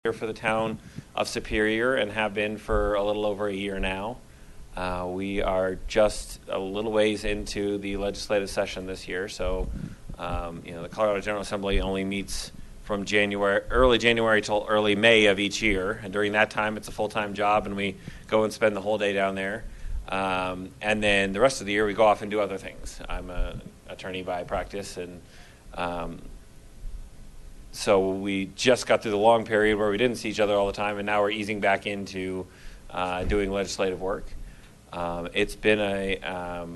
here for the town of Superior and have been for a little over a year now. We are just a little ways into the legislative session this year, so the Colorado General Assembly only meets from early January till early May of each year, and during that time it's a full-time job and we go and spend the whole day down there. And then the rest of the year we go off and do other things. I'm an attorney by practice, and so we just got through the long period where we didn't see each other all the time, and now we're easing back into doing legislative work. It's been a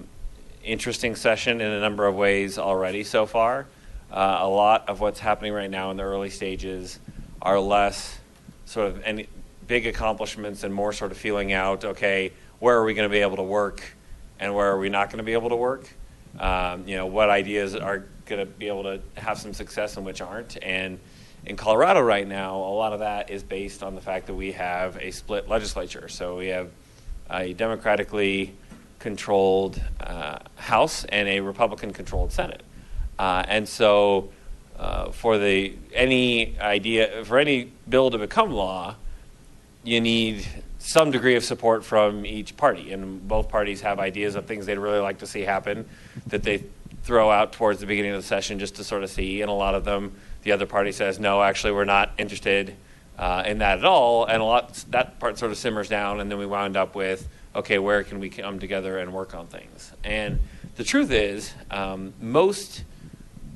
interesting session in a number of ways already so far. A lot of what's happening right now in the early stages are less sort of any big accomplishments and more sort of feeling out, okay, where are we going to be able to work and where are we not going to be able to work? What ideas are going to be able to have some success and which aren't. And in Colorado right now, a lot of that is based on the fact that we have a split legislature. So we have a Democratically controlled House and a Republican-controlled Senate. And so for any bill to become law, you need some degree of support from each party, and both parties have ideas of things they'd really like to see happen that they throw out towards the beginning of the session just to sort of see, and a lot of them, the other party says, no, actually we're not interested in that at all, and that part sort of simmers down, and then we wound up with, okay, where can we come together and work on things? And the truth is, most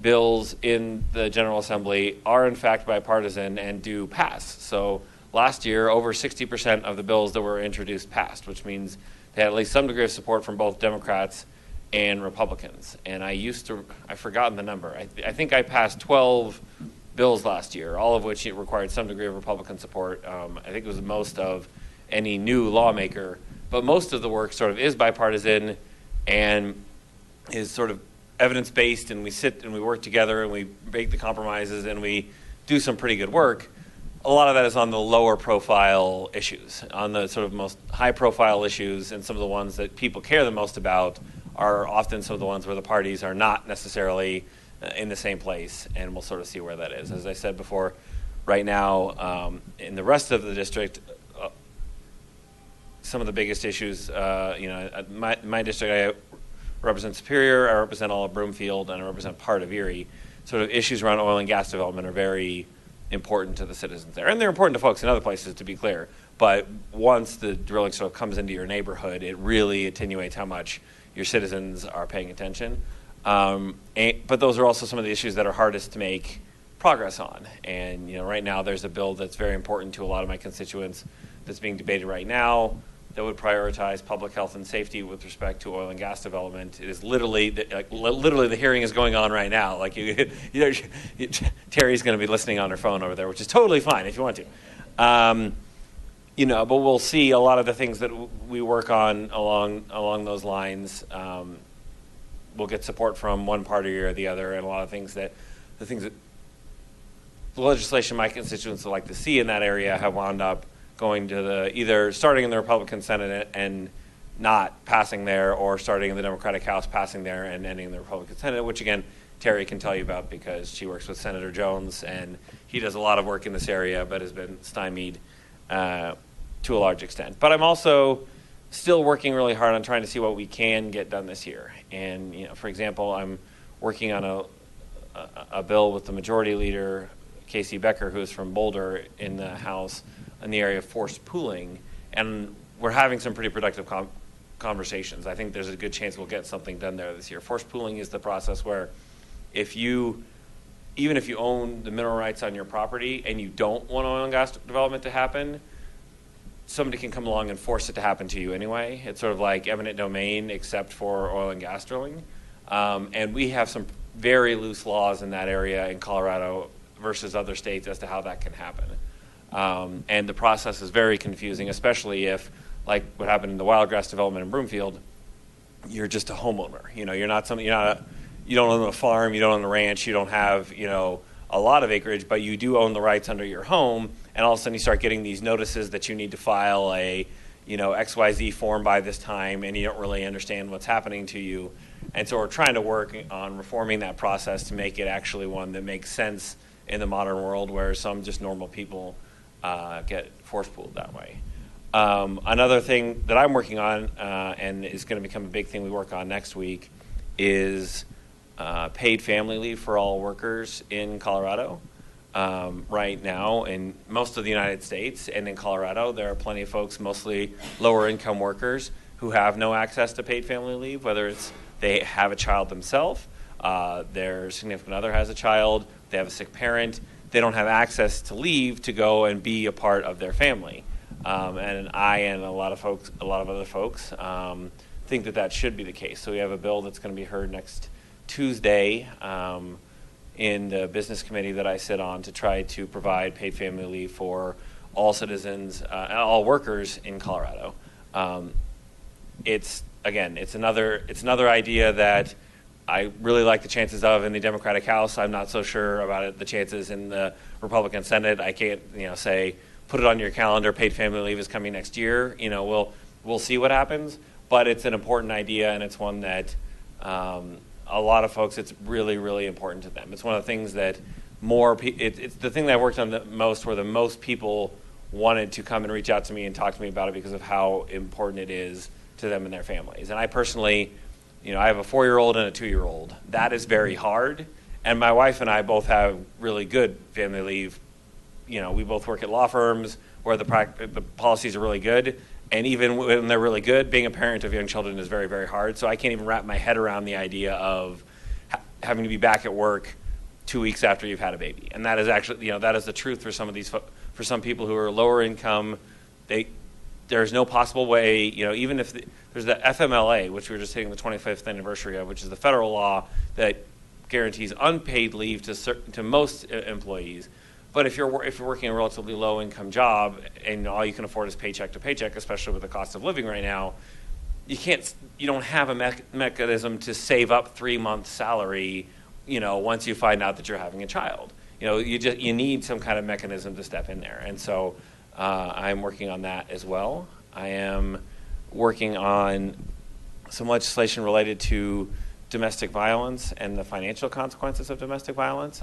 bills in the General Assembly are in fact bipartisan and do pass. So last year, over 60% of the bills that were introduced passed, which means they had at least some degree of support from both Democrats and Republicans. And I've forgotten the number. I think I passed 12 bills last year, all of which required some degree of Republican support. I think it was most of any new lawmaker. But most of the work sort of is bipartisan and is sort of evidence-based, and we sit and we work together and we make the compromises and we do some pretty good work. A lot of that is on the lower profile issues. On the sort of most high profile issues, and some of the ones that people care the most about are often some of the ones where the parties are not necessarily in the same place, and we'll sort of see where that is. As I said before, right now in the rest of the district, some of the biggest issues, my district, I represent Superior, I represent all of Broomfield, and I represent part of Erie. Sort of issues around oil and gas development are very important to the citizens there. And they're important to folks in other places, to be clear. But once the drilling sort of comes into your neighborhood, it really attenuates how much your citizens are paying attention. But those are also some of the issues that are hardest to make progress on. And right now there's a bill that's very important to a lot of my constituents that's being debated right now that would prioritize public health and safety with respect to oil and gas development. It is literally the hearing is going on right now. Terry's going to be listening on her phone over there, which is totally fine if you want to. But we'll see a lot of the things that we work on along those lines. We'll get support from one party or the other, and a lot of the legislation my constituents would like to see in that area have wound up going to either starting in the Republican Senate and not passing there, or starting in the Democratic House, passing there, and ending in the Republican Senate, which again, Terry can tell you about because she works with Senator Jones, and he does a lot of work in this area, but has been stymied to a large extent. But I'm also still working really hard on trying to see what we can get done this year. And, for example, I'm working on a bill with the majority leader, Casey Becker, who is from Boulder, in the House, in the area of forced pooling, and we're having some pretty productive conversations. I think there's a good chance we'll get something done there this year. Forced pooling is the process where even if you own the mineral rights on your property and you don't want oil and gas development to happen, somebody can come along and force it to happen to you anyway. It's sort of like eminent domain except for oil and gas drilling. And we have some very loose laws in that area in Colorado versus other states as to how that can happen. And the process is very confusing, especially if, like what happened in the Wildgrass development in Broomfield, you're just a homeowner. You don't own a farm, you don't own a ranch, you don't have, a lot of acreage, but you do own the rights under your home, and all of a sudden you start getting these notices that you need to file a, XYZ form by this time, and you don't really understand what's happening to you. And so we're trying to work on reforming that process to make it actually one that makes sense in the modern world, where some just normal people get force pooled that way. Another thing that I'm working on, and is going to become a big thing we work on next week, is paid family leave for all workers in Colorado. Right now, in most of the United States and in Colorado, there are plenty of folks, mostly lower income workers, who have no access to paid family leave, whether it's they have a child themselves, their significant other has a child, they have a sick parent, they don't have access to leave to go and be a part of their family. And I and a lot of other folks think that should be the case. So we have a bill that's going to be heard next Tuesday in the business committee that I sit on to try to provide paid family leave for all citizens, all workers in Colorado. It's another idea that I really like the chances of in the Democratic House. I'm not so sure about the chances in the Republican Senate. I can't, say put it on your calendar. Paid family leave is coming next year. We'll see what happens. But it's an important idea, and it's one that a lot of folks, it's really, really important to them. It's one of the things that it's the thing that I worked on the most, where the most people wanted to come and reach out to me and talk to me about it because of how important it is to them and their families. And I personally, I have a 4-year-old and a 2-year-old. That is very hard. And my wife and I both have really good family leave. We both work at law firms where the policies are really good. And even when they're really good, being a parent of young children is very, very hard. So I can't even wrap my head around the idea of having to be back at work 2 weeks after you've had a baby. And that is actually, that is the truth for some of these, for some people who are lower income. There's no possible way, even if there's the FMLA, which we were just hitting the 25th anniversary of, which is the federal law that guarantees unpaid leave to most employees. But if you're working a relatively low income job and all you can afford is paycheck to paycheck, especially with the cost of living right now, you don't have a mechanism to save up 3 months' salary, once you find out that you're having a child. You need some kind of mechanism to step in there. And so I'm working on that as well. I am working on some legislation related to domestic violence and the financial consequences of domestic violence.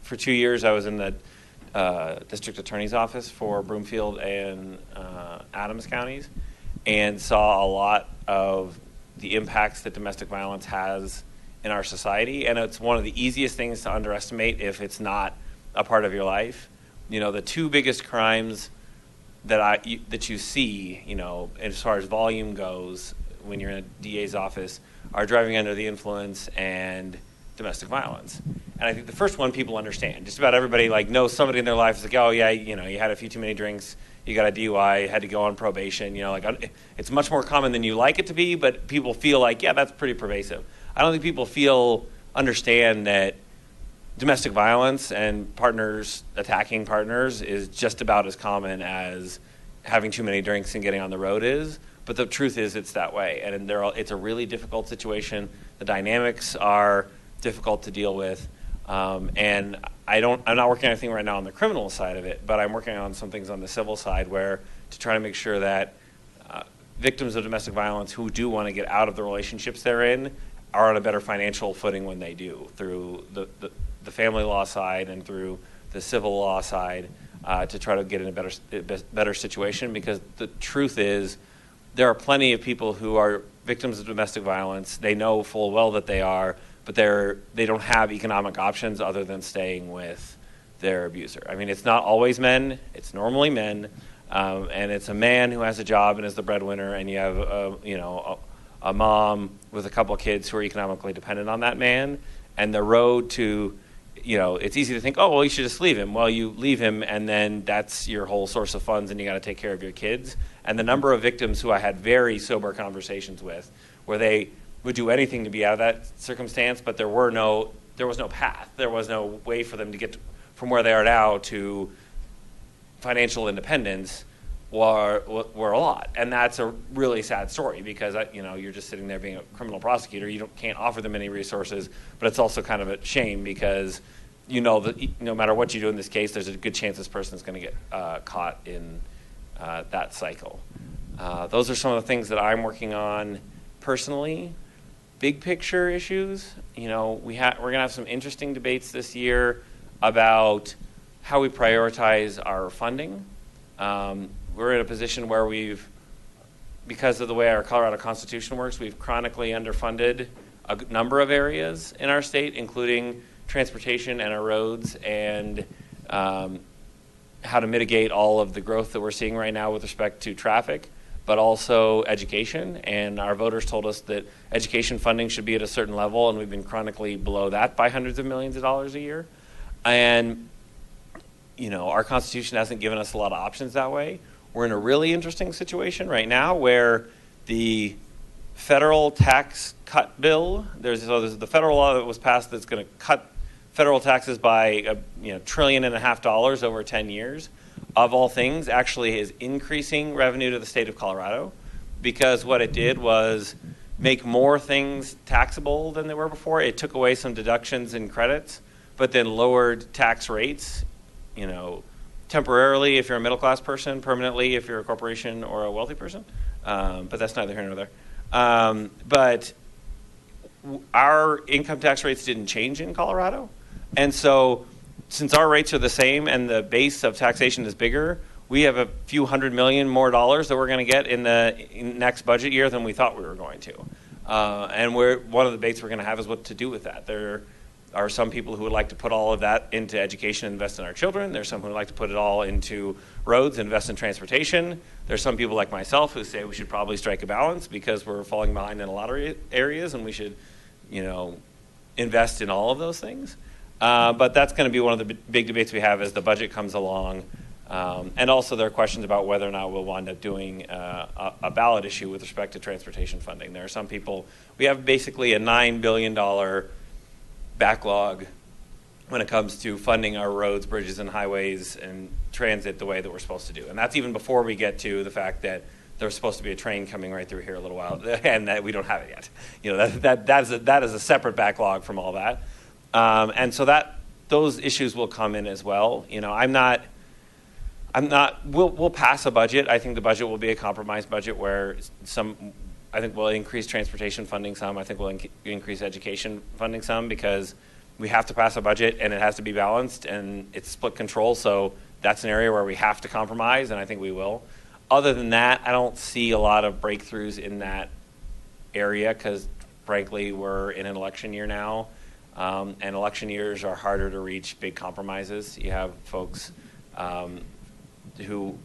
For 2 years, I was in the district attorney's office for Broomfield and Adams counties, and saw a lot of the impacts that domestic violence has in our society. And it's one of the easiest things to underestimate if it's not a part of your life. The two biggest crimes that you see, as far as volume goes, when you're in a DA's office, are driving under the influence and domestic violence. And I think the first one people understand. Just about everybody knows somebody in their life is like, oh yeah, you had a few too many drinks, you got a DUI, had to go on probation. It's much more common than you like it to be, but people feel like, yeah, that's pretty pervasive. I don't think people understand that domestic violence and partners attacking partners is just about as common as having too many drinks and getting on the road is. But the truth is, it's that way, and it's a really difficult situation. The dynamics are difficult to deal with. And I'm not working on anything right now on the criminal side of it, but I'm working on some things on the civil side to try to make sure that victims of domestic violence who do want to get out of the relationships they're in are on a better financial footing when they do, through the family law side and through the civil law side, to try to get in a better situation. Because the truth is, there are plenty of people who are victims of domestic violence. They know full well that they are, but they don't have economic options other than staying with their abuser. I mean, it's not always men; it's normally men, and it's a man who has a job and is the breadwinner, and you have a mom with a couple of kids who are economically dependent on that man. And the road to, it's easy to think, oh well, you should just leave him. Well, you leave him, and then that's your whole source of funds, and you got to take care of your kids. And the number of victims who I had very sober conversations with, where they would do anything to be out of that circumstance, but there was no path. There was no way for them to get from where they are now to financial independence, were a lot. And that's a really sad story, because you're just sitting there being a criminal prosecutor. You can't offer them any resources, but it's also kind of a shame, because that no matter what you do in this case, there's a good chance this person's going to get caught in that cycle. Those are some of the things that I'm working on personally. Big picture issues, we're going to have some interesting debates this year about how we prioritize our funding. We're in a position where because of the way our Colorado Constitution works, we've chronically underfunded a number of areas in our state, including transportation and our roads, and how to mitigate all of the growth that we're seeing right now with respect to traffic, but also education. And our voters told us that education funding should be at a certain level, and we've been chronically below that by hundreds of millions of dollars a year. And, our Constitution hasn't given us a lot of options that way. We're in a really interesting situation right now where the federal tax cut bill, there's the federal law that was passed that's going to cut federal taxes by $1.5 trillion over 10 years, of all things, actually is increasing revenue to the state of Colorado, because what it did was make more things taxable than they were before. It took away some deductions and credits, but then lowered tax rates, temporarily if you're a middle class person, permanently if you're a corporation or a wealthy person. But that's neither here nor there. But our income tax rates didn't change in Colorado. And so since our rates are the same and the base of taxation is bigger, we have a few $100 million more that we're going to get in the next budget year than we thought we were going to. And one of the debates we're going to have is what to do with that. There are some people who would like to put all of that into education and invest in our children. There's some who would like to put it all into roads and invest in transportation. There's some people like myself who say we should probably strike a balance because we're falling behind in a lot of areas, and we should, invest in all of those things. But that's going to be one of the big debates we have as the budget comes along. And also there are questions about whether or not we'll wind up doing a ballot issue with respect to transportation funding. There are some people, we have basically a $9 billion backlog when it comes to funding our roads, bridges, and highways and transit the way that we're supposed to do. And that's even before we get to the fact that there's supposed to be a train coming right through here a little while, and that we don't have it yet. That is a separate backlog from all that. And so those issues will come in as well. We'll pass a budget. I think the budget will be a compromise budget where I think we'll increase transportation funding some. I think we'll increase education funding some, because we have to pass a budget and it has to be balanced, and it's split control. So that's an area where we have to compromise, and I think we will. Other than that, I don't see a lot of breakthroughs in that area because, frankly, we're in an election year now. And election years are harder to reach big compromises. You have folks who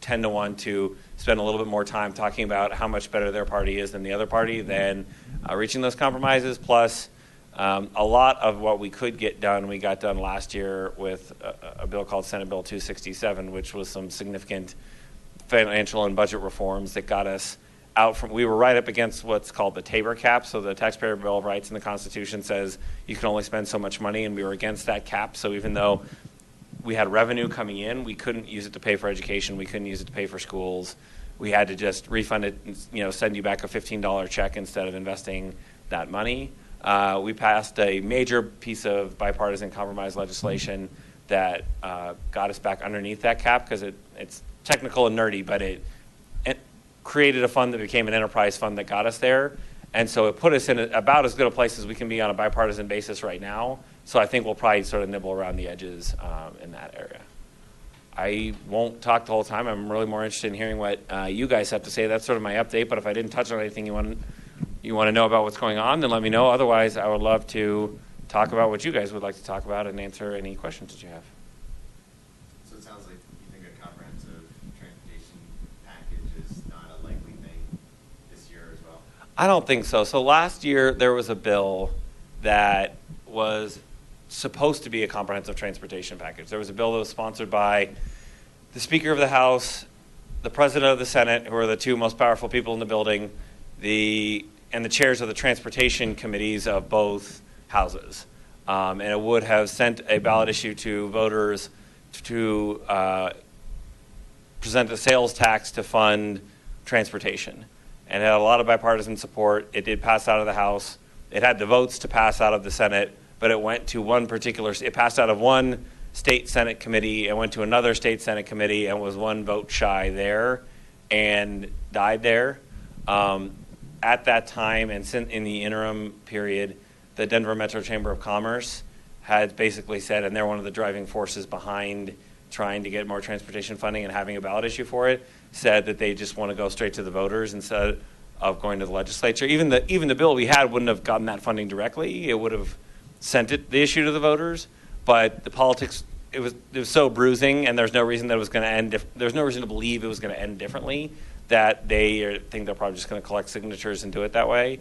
tend to want to spend a little bit more time talking about how much better their party is than the other party than reaching those compromises. Plus, a lot of what we could get done, we got done last year with a bill called Senate Bill 267, which was some significant financial and budget reforms that got us out from, we were right up against what's called the Tabor cap. So the Taxpayer Bill of Rights in the Constitution says you can only spend so much money, and we were against that cap. So even though we had revenue coming in, we couldn't use it to pay for education, we couldn't use it to pay for schools. We had to just refund it, send you back a $15 check instead of investing that money. We passed a major piece of bipartisan compromise legislation that got us back underneath that cap, because it's technical and nerdy, but it created a fund that became an enterprise fund that got us there. And so it put us in about as good a place as we can be on a bipartisan basis right now. So I think we'll probably sort of nibble around the edges in that area. I won't talk the whole time. I'm really more interested in hearing what you guys have to say. That's sort of my update. But if I didn't touch on anything you want to know about what's going on, then let me know. Otherwise, I would love to talk about what you guys would like to talk about and answer any questions that you have. So it sounds like you think a comprehensive transportation package is not a likely thing this year as well? I don't think so. So last year there was a bill that was supposed to be a comprehensive transportation package. There was a bill that was sponsored by the Speaker of the House, the President of the Senate, who are the two most powerful people in the building, and the chairs of the transportation committees of both houses. And it would have sent a ballot issue to voters to present a sales tax to fund transportation. And it had a lot of bipartisan support. It did pass out of the House. It had the votes to pass out of the Senate, but it went to it passed out of one state Senate committee and went to another state Senate committee and was one vote shy there and died there. At that time, and in the interim period, the Denver Metro Chamber of Commerce had basically said, and they're one of the driving forces behind trying to get more transportation funding and having a ballot issue for it, said that they just want to go straight to the voters instead of going to the legislature. Even the bill we had wouldn't have gotten that funding directly. It would have sent the issue to the voters, but the politics, it was so bruising, and there's no reason that it was going to end. There's no reason to believe it was going to end differently, that they think they're probably just going to collect signatures and do it that way.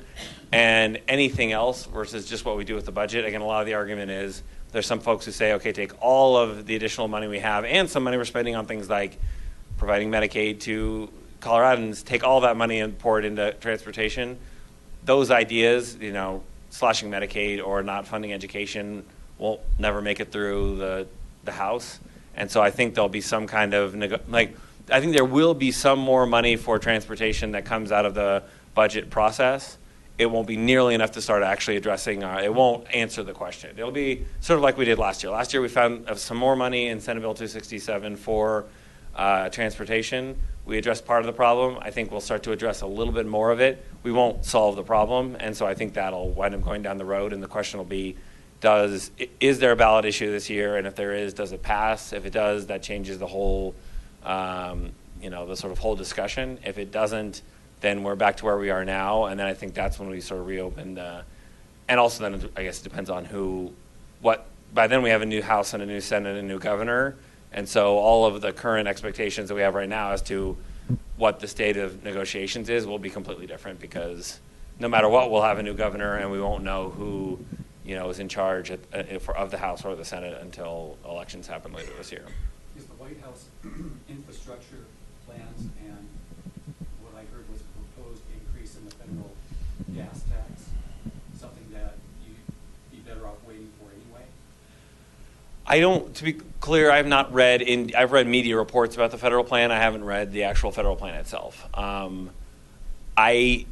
And anything else versus just what we do with the budget, again, a lot of the argument is there's some folks who say, okay, take all of the additional money we have and some money we're spending on things like providing Medicaid to Coloradans, take all that money and pour it into transportation. Those ideas, slashing Medicaid or not funding education will never make it through the House. And so I think there'll be some kind of, I think there will be some more money for transportation that comes out of the budget process. It won't be nearly enough to start actually addressing, it won't answer the question. It'll be sort of like we did last year. Last year we found some more money in Senate Bill 267 for transportation. We addressed part of the problem. I think we'll start to address a little bit more of it. We won't solve the problem, and so I think that'll wind up going down the road, and the question will be, is there a ballot issue this year? And if there is, does it pass? If it does, that changes the whole, the sort of whole discussion. If it doesn't, then we're back to where we are now, and then I think that's when we sort of reopen and also then I guess it depends on by then we have a new House and a new Senate and a new governor, and so all of the current expectations that we have right now as to what the state of negotiations is will be completely different, because no matter what, we'll have a new governor, and we won't know who is in charge of the House or the Senate until elections happen later this year. Is the White House infrastructure plans and what I heard was a proposed increase in the federal gas tax something that you'd be better off waiting for anyway? To be clear, I've read media reports about the federal plan. I haven't read the actual federal plan itself. I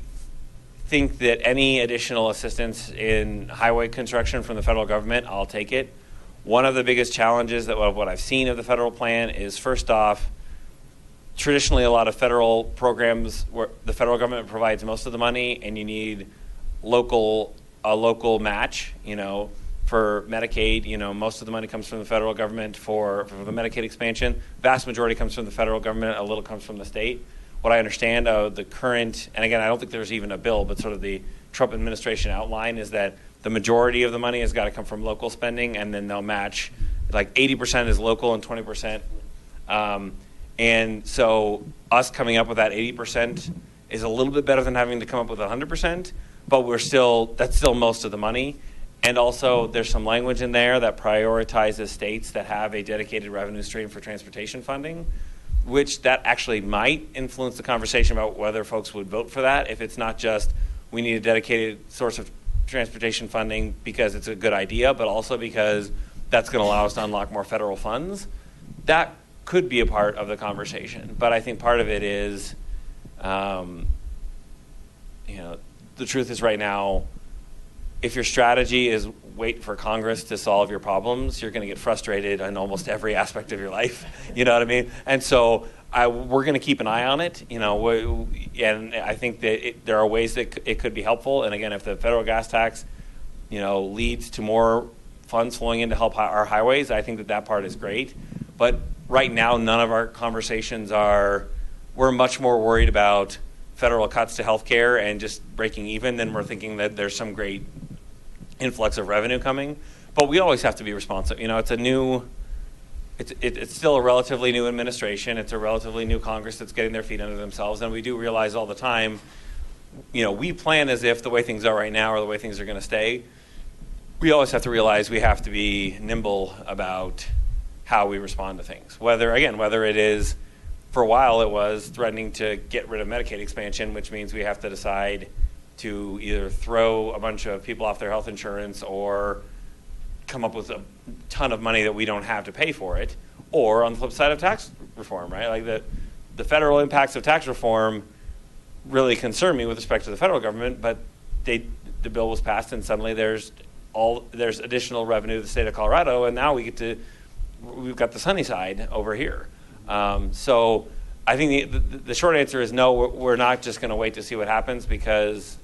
think that any additional assistance in highway construction from the federal government, I'll take it. One of the biggest challenges of what I've seen of the federal plan is, first off, traditionally a lot of federal programs where the federal government provides most of the money, and you need a local match, for Medicaid. Most of the money comes from the federal government for the Medicaid expansion. Vast majority comes from the federal government, a little comes from the state. What I understand of the current, and again, I don't think there's even a bill, but sort of the Trump administration outline is that the majority of the money has got to come from local spending, and then they'll match, like 80% is local and 20%. And so us coming up with that 80% is a little bit better than having to come up with 100%, but that's still most of the money. And also there's some language in there that prioritizes states that have a dedicated revenue stream for transportation funding, which that actually might influence the conversation about whether folks would vote for that. If it's not just we need a dedicated source of transportation funding because it's a good idea, but also because that's going to allow us to unlock more federal funds, that could be a part of the conversation. But I think part of it is, the truth is right now, if your strategy is wait for Congress to solve your problems, you're going to get frustrated in almost every aspect of your life. You know what I mean? And so we're going to keep an eye on it. And I think that there are ways that it could be helpful. And again, if the federal gas tax, leads to more funds flowing in to help our highways, I think that part is great. But right now, none of our conversations we're much more worried about federal cuts to healthcare and just breaking even than we're thinking that there's some great influx of revenue coming. But we always have to be responsive. It's still a relatively new administration. It's a relatively new Congress that's getting their feet under themselves. And we do realize all the time, we plan as if the way things are right now are the way things are going to stay. We always have to realize we have to be nimble about how we respond to things. Whether it is, for a while it was threatening to get rid of Medicaid expansion, which means we have to decide to either throw a bunch of people off their health insurance or come up with a ton of money that we don't have to pay for it, or on the flip side of tax reform, right? Like the federal impacts of tax reform really concern me with respect to the federal government, but the bill was passed and suddenly there's additional revenue to the state of Colorado, and now we've got the sunny side over here. So I think the short answer is no, we're not just going to wait to see what happens, because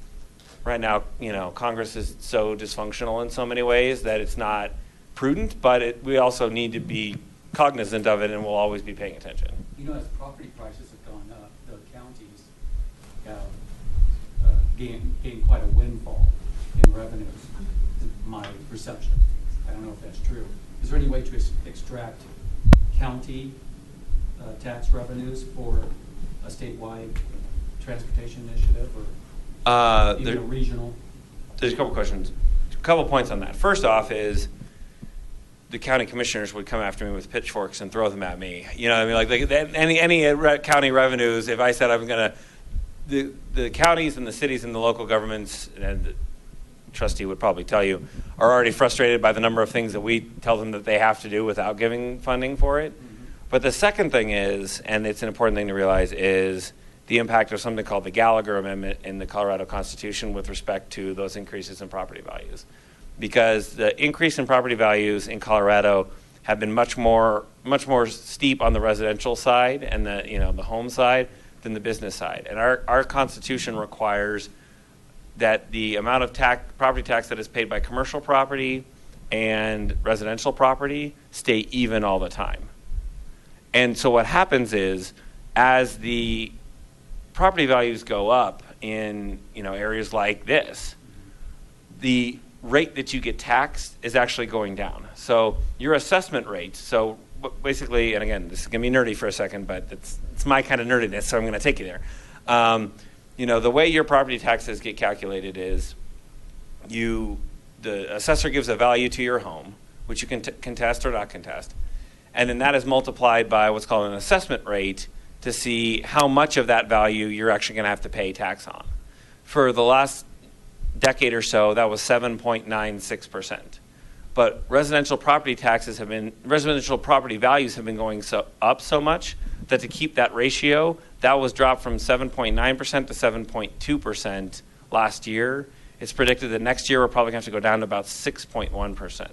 right now, Congress is so dysfunctional in so many ways that it's not prudent, but we also need to be cognizant of it, and we'll always be paying attention. You know, as property prices have gone up, the counties have gained quite a windfall in revenues, my perception. I don't know if that's true. Is there any way to extract county tax revenues for a statewide transportation initiative or even a regional? There's a couple questions. A couple points on that. First off is the county commissioners would come after me with pitchforks and throw them at me. You know what I mean? Like any county revenues, if I said I'm going to, the counties and the cities and the local governments, and the trustee would probably tell you, are already frustrated by the number of things that we tell them that they have to do without giving funding for it. Mm-hmm. But the second thing is, and it's an important thing to realize, is the impact of something called the Gallagher Amendment in the Colorado Constitution with respect to those increases in property values. Because the increase in property values in Colorado have been much more steep on the residential side and the home side than the business side. And our Constitution requires that the amount of property tax that is paid by commercial property and residential property stay even all the time. And so what happens is, as the property values go up in areas like this, the rate that you get taxed is actually going down. So your assessment rate, so basically, and again, this is going to be nerdy for a second, but it's my kind of nerdiness, so I'm going to take you there. The way your property taxes get calculated is the assessor gives a value to your home, which you can contest or not contest, and then that is multiplied by what's called an assessment rate to see how much of that value you're actually going to have to pay tax on. For the last decade or so, that was 7.96%. But residential property values have been going up so much that to keep that ratio, that was dropped from 7.9% to 7.2% last year. It's predicted that next year we're probably going to have to go down to about 6.1%.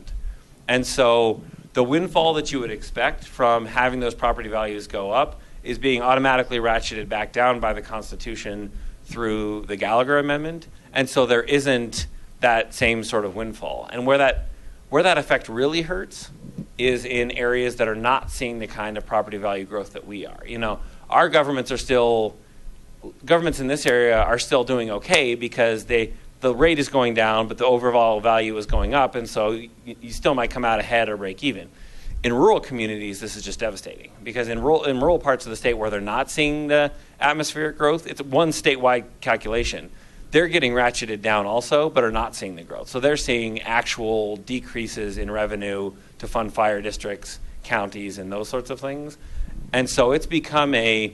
And so the windfall that you would expect from having those property values go up is being automatically ratcheted back down by the Constitution through the Gallagher Amendment. And so there isn't that same sort of windfall. And where that effect really hurts is in areas that are not seeing the kind of property value growth that we are. Our governments in this area are still doing okay because the rate is going down, but the overall value is going up, and so you still might come out ahead or break even. In rural communities, this is just devastating because in rural parts of the state where they're not seeing the atmospheric growth, it's one statewide calculation. They're getting ratcheted down also, but are not seeing the growth. So they're seeing actual decreases in revenue to fund fire districts, counties, and those sorts of things. And so it's become a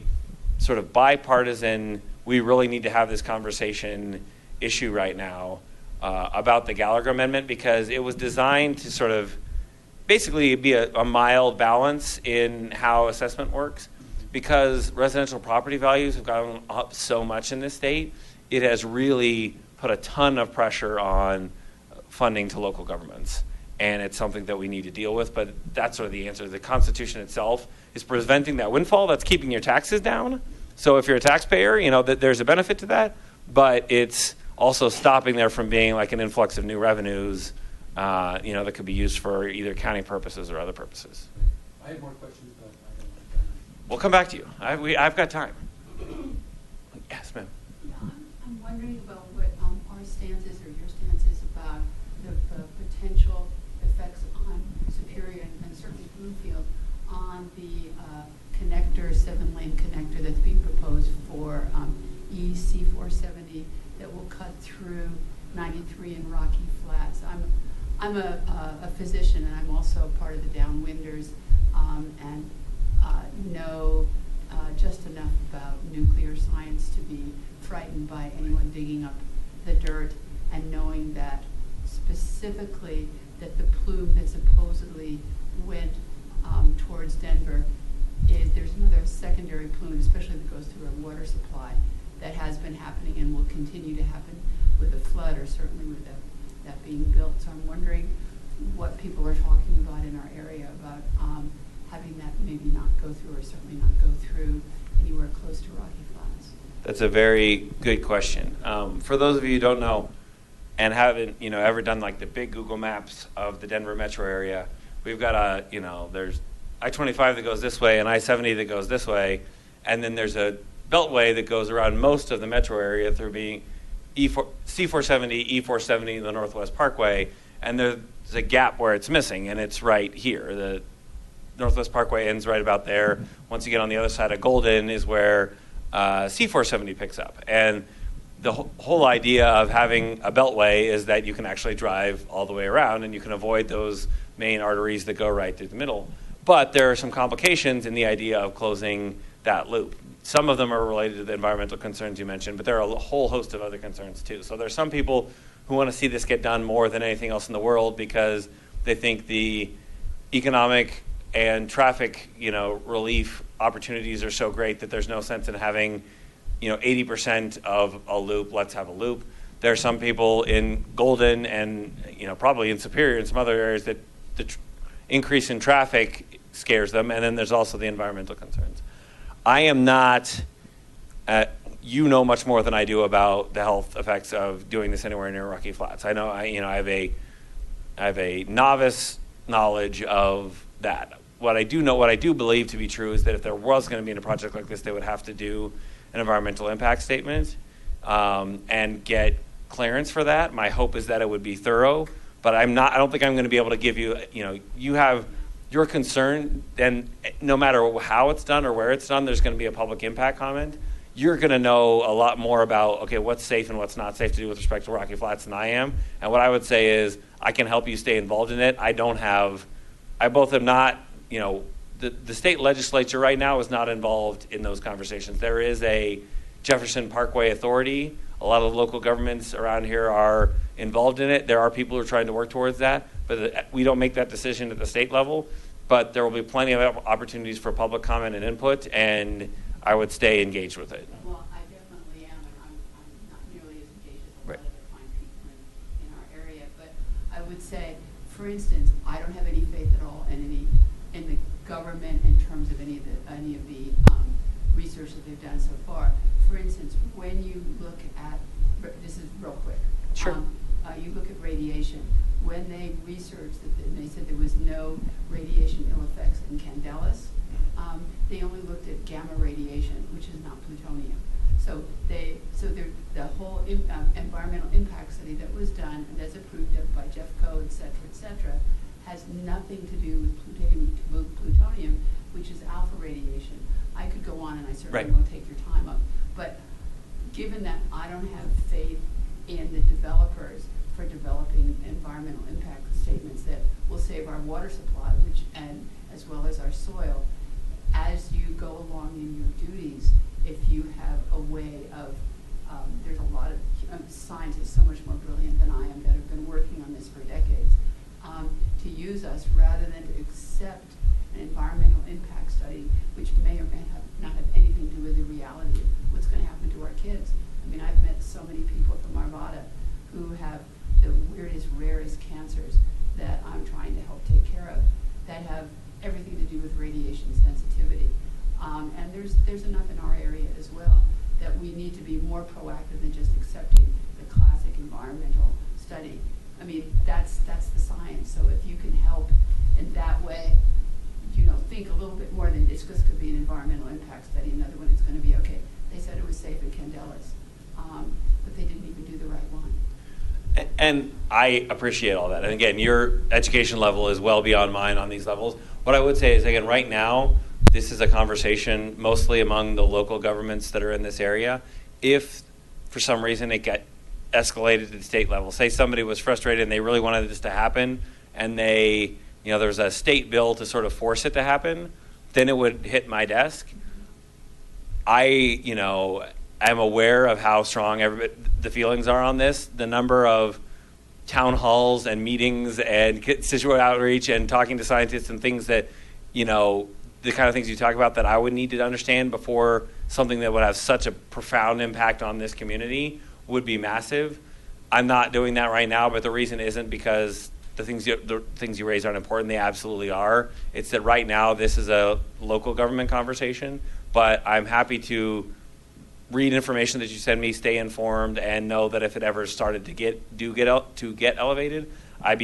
sort of bipartisan, we really need to have this conversation issue right now about the Gallagher Amendment, because it was designed to sort of basically be a mild balance in how assessment works. Because residential property values have gone up so much in this state, it has really put a ton of pressure on funding to local governments. And it's something that we need to deal with, but that's sort of the answer. The Constitution itself is preventing that windfall. That's keeping your taxes down. So if you're a taxpayer, that there's a benefit to that, but it's also stopping there from being like an influx of new revenues, that could be used for either county purposes or other purposes. I have more questions, but I don't like that. We'll come back to you. I've got time. Yes, ma'am. I'm wondering about what our stance is, or your stance is, about the potential effects on Superior and certainly Bloomfield on the connector, 7-lane connector that's being proposed for EC 470 that will cut through 93 and Rocky Flats. I'm a physician, and I'm also part of the Downwinders, and know just enough about nuclear science to be frightened by anyone digging up the dirt, and knowing that specifically that the plume that supposedly went towards Denver there's another secondary plume, especially that goes through a water supply, that has been happening and will continue to happen with the flood, or certainly with that being built. So I'm wondering what people are talking about in our area about having that maybe not go through, or certainly not go through anywhere close to Rocky Flats. That's a very good question. For those of you who don't know, and haven't, ever done like the big Google Maps of the Denver metro area, we've got there's I-25 that goes this way and I-70 that goes this way, and then there's a beltway that goes around most of the metro area through being C470, E470, the Northwest Parkway, and there's a gap where it's missing, and it's right here. The Northwest Parkway ends right about there. Once you get on the other side of Golden is where C470 picks up. And the whole idea of having a beltway is that you can actually drive all the way around, and you can avoid those main arteries that go right through the middle. But there are some complications in the idea of closing that loop. Some of them are related to the environmental concerns you mentioned, but there are a whole host of other concerns too. So there's some people who want to see this get done more than anything else in the world because they think the economic and traffic, relief opportunities are so great that there's no sense in having, 80% of a loop. Let's have a loop. There are some people in Golden and, probably in Superior and some other areas that the increase in traffic scares them, and then there's also the environmental concerns. I am not, much more than I do about the health effects of doing this anywhere near Rocky Flats. I know, I have a novice knowledge of that. What I do believe to be true is that if there was going to be a project like this, they would have to do an environmental impact statement and get clearance for that. My hope is that it would be thorough, but I don't think I'm going to be able to give you, you have your concern, and no matter how it's done or where it's done, there's going to be a public impact comment. You're going to know a lot more about, okay, what's safe and what's not safe to do with respect to Rocky Flats than I am. And what I would say is I can help you stay involved in it. I both am not, the state legislature right now is not involved in those conversations. There is a Jefferson Parkway Authority. A lot of local governments around here are involved in it. There are people who are trying to work towards that, but we don't make that decision at the state level. But there will be plenty of opportunities for public comment and input, and I would stay engaged with it. Well, I definitely am, and I'm not nearly as engaged as a lot of the fine people in our area. But I would say, for instance, I don't have any faith at all in the government in terms of any of the research that they've done so far. For instance, when you look at, this is real quick. Sure. You look at radiation. When they researched they said there was no radiation ill effects in Candelas, they only looked at gamma radiation, which is not plutonium. So the whole environmental impact study that was done and that's approved by Jeffco, et cetera, has nothing to do with plutonium, which is alpha radiation. I could go on, and I certainly Right. won't take your time up. But given that I don't have faith in the developers for developing environmental impact statements that will save our water supply, and as well as our soil, as you go along in your duties, if you have a way of, there's a lot of scientists so much more brilliant than I am that have been working on this for decades, to use us rather than to accept an environmental impact study, which may or may not have anything to do with the reality of what's going to happen to our kids. I mean, I've met so many people from Arvada who have the weirdest, rarest cancers that I'm trying to help take care of that have everything to do with radiation sensitivity. And there's enough in our area as well that we need to be more proactive than just accepting the classic environmental study. I mean, that's the science. So if you can help in that way, think a little bit more than this just could be an environmental impact study. Another one is going to be, okay, they said it was safe in Candelas, but they didn't even do the right one. And I appreciate all that. And again, your education level is well beyond mine on these levels. What I would say is, again, right now, this is a conversation mostly among the local governments that are in this area. If for some reason it got escalated to the state level, say somebody was frustrated and they really wanted this to happen, and there was a state bill to sort of force it to happen, then it would hit my desk. I'm aware of how strong the feelings are on this. The number of town halls and meetings and constituent outreach and talking to scientists and things that, the kind of things you talk about that I would need to understand before something that would have such a profound impact on this community would be massive. I'm not doing that right now, but the reason isn't because the things you raise aren't important. They absolutely are. It's that right now this is a local government conversation, but I'm happy to read information that you send me, stay informed, and know that if it ever started to get elevated, I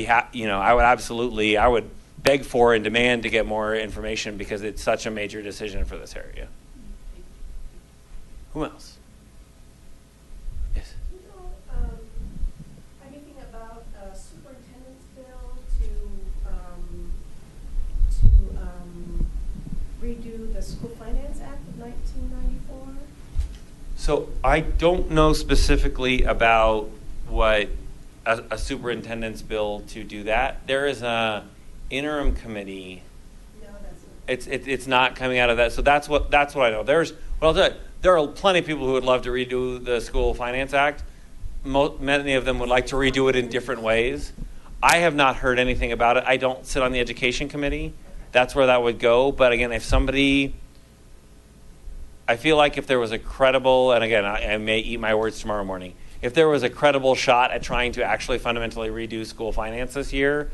would beg for and demand to get more information because it's such a major decision for this area. Who else? Yes. Do you know anything about a superintendent's bill to redo the School Finance Act of 1994? So I don't know specifically about what a superintendent's bill to do that. There is a interim committee. No, that's not. It's not coming out of that. So that's what I know. There are plenty of people who would love to redo the School Finance Act. Many of them would like to redo it in different ways. I have not heard anything about it. I don't sit on the education committee. That's where that would go. But again, I feel like if there was a credible, and again, I may eat my words tomorrow morning, if there was a credible shot at trying to actually fundamentally redo school finance this year,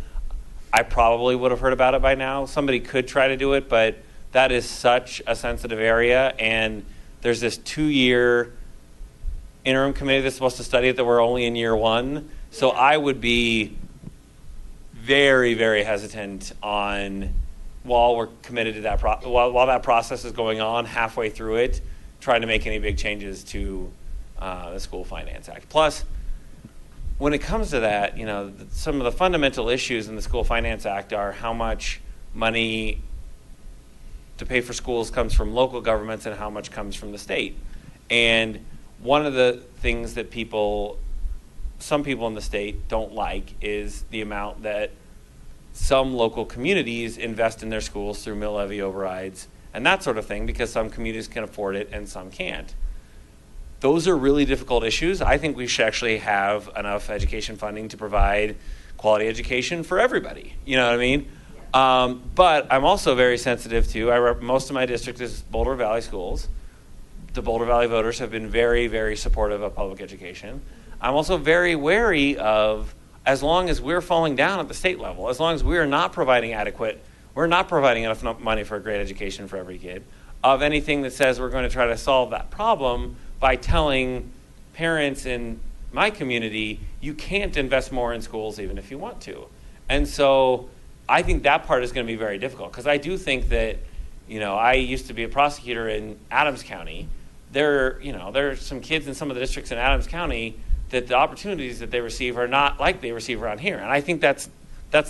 I probably would have heard about it by now. Somebody could try to do it, but that is such a sensitive area, and there's this 2-year interim committee that's supposed to study it that we're only in year 1. So I would be very, very hesitant on, while we're committed to that, while that process is going on, halfway through it, trying to make any big changes to the School Finance Act. Plus, when it comes to that, some of the fundamental issues in the School Finance Act are how much money to pay for schools comes from local governments and how much comes from the state. And one of the things that some people in the state don't like is the amount that some local communities invest in their schools through mill levy overrides and that sort of thing, because some communities can afford it and some can't. Those are really difficult issues. I think we should actually have enough education funding to provide quality education for everybody. You know what I mean? Yeah. But I'm also very sensitive to, most of my district is Boulder Valley schools. The Boulder Valley voters have been very, very supportive of public education. I'm also very wary of, as long as we're falling down at the state level, as long as we're not providing enough money for a great education for every kid, of anything that says we're going to try to solve that problem by telling parents in my community, you can't invest more in schools even if you want to. And so I think that part is going to be very difficult, because I do think that, I used to be a prosecutor in Adams County. There are some kids in some of the districts in Adams County that the opportunities that they receive are not like they receive around here. And I think that's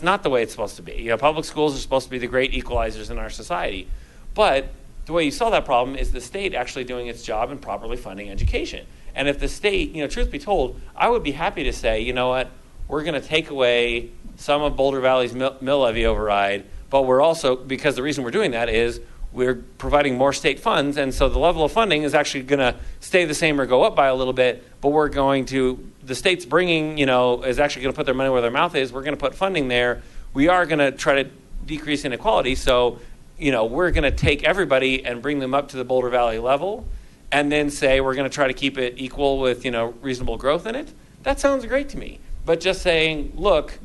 not the way it's supposed to be. Public schools are supposed to be the great equalizers in our society. But the way you solve that problem is the state actually doing its job and properly funding education. And if the state, truth be told, I would be happy to say, you know what, we're going to take away some of Boulder Valley's mill levy override, but we're also, because the reason we're doing that is we're providing more state funds, and so the level of funding is actually going to stay the same or go up by a little bit, but the state's bringing, is actually going to put their money where their mouth is. We're going to put funding there. We are going to try to decrease inequality, so we're going to take everybody and bring them up to the Boulder Valley level, and then say we're going to try to keep it equal with, reasonable growth in it. That sounds great to me. But just saying, look,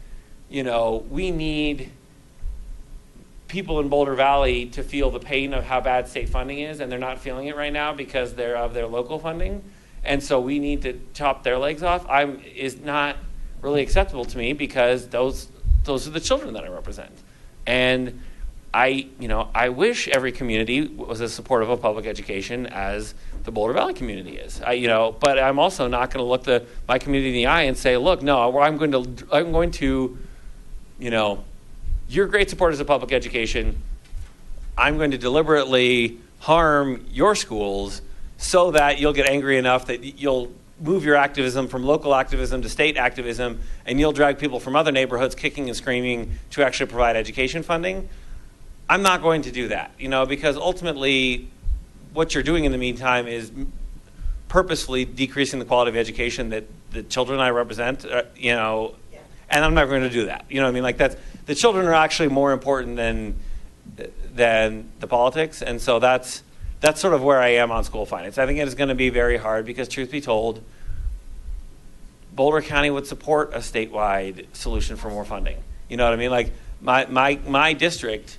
we need people in Boulder Valley to feel the pain of how bad state funding is, and they're not feeling it right now because they're of their local funding, and so we need to chop their legs off, is not really acceptable to me, because those are the children that I represent. And I wish every community was as supportive of public education as the Boulder Valley community is. But I'm also not going to look my community in the eye and say, look, no, I'm going to, you're great supporters of public education. I'm going to deliberately harm your schools so that you'll get angry enough that you'll move your activism from local activism to state activism, and you'll drag people from other neighborhoods kicking and screaming to actually provide education funding. I'm not going to do that, because ultimately what you're doing in the meantime is purposefully decreasing the quality of education that the children I represent, and I'm not going to do that. The children are actually more important than the politics, and so that's sort of where I am on school finance. I think it is going to be very hard because, truth be told, Boulder County would support a statewide solution for more funding. You know what I mean? Like my district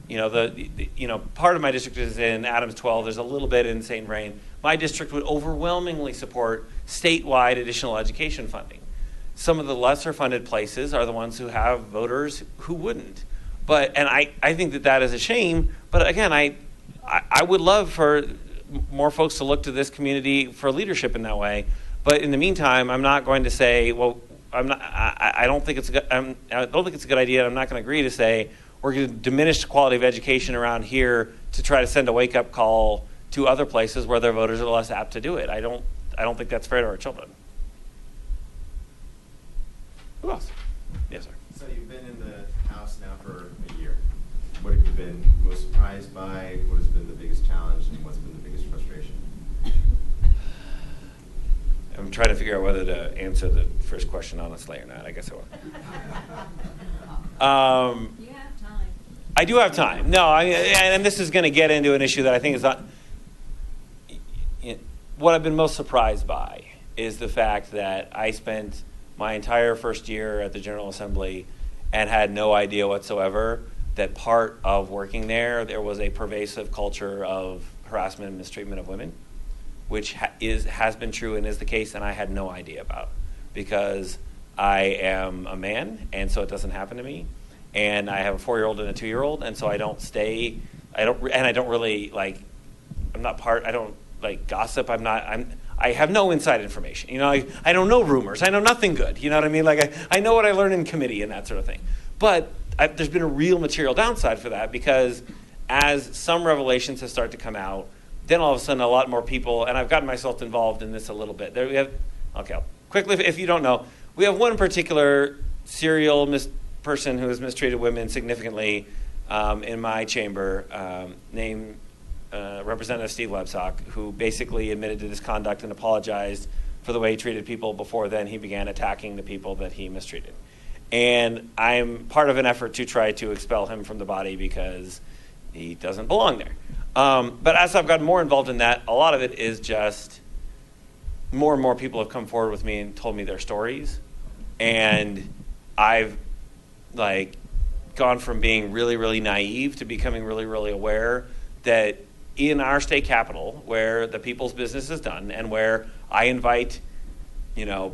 part of my district is in Adams 12. There's a little bit in St. Vrain. My district would overwhelmingly support statewide additional education funding. Some of the lesser funded places are the ones who have voters who wouldn't. And I think that is a shame. But again, I would love for more folks to look to this community for leadership in that way. But in the meantime, I'm not going to say, well, I don't think it's a good idea. And I'm not going to agree to say we're going to diminish the quality of education around here to try to send a wake-up call to other places where their voters are less apt to do it. I don't think that's fair to our children. Who else? Yes, sir. So you've been in the House now for a year. What have you been most surprised by? What has been the biggest challenge, and what's been the biggest frustration? I'm trying to figure out whether to answer the first question honestly or not. I guess I will. You have time. I do have time. No, and this is going to get into an issue that I think is not. What I've been most surprised by is the fact that I spent my entire first year at the General Assembly and had no idea whatsoever that part of working there was a pervasive culture of harassment and mistreatment of women, which has been true and is the case, and I had no idea about, because I am a man, and so it doesn't happen to me, and I have a 4-year-old and a 2-year-old, and so I don't gossip. I have no inside information. I don't know rumors. I know nothing good. You know what I mean? I know what I learned in committee and that sort of thing. But there's been a real material downside for that, because as some revelations have started to come out, then all of a sudden a lot more people, and I've gotten myself involved in this a little bit. Quickly, if you don't know, we have one particular serial person who has mistreated women significantly in my chamber, named Representative Steve Lebsock, who basically admitted to this conduct and apologized for the way he treated people. Before then, he began attacking the people that he mistreated. And I'm part of an effort to try to expel him from the body because he doesn't belong there. But as I've gotten more involved in that, a lot of it is just more and more people have come forward with me and told me their stories. And I've gone from being really, really naive to becoming really, really aware that in our state capital, where the people's business is done, and where I invite,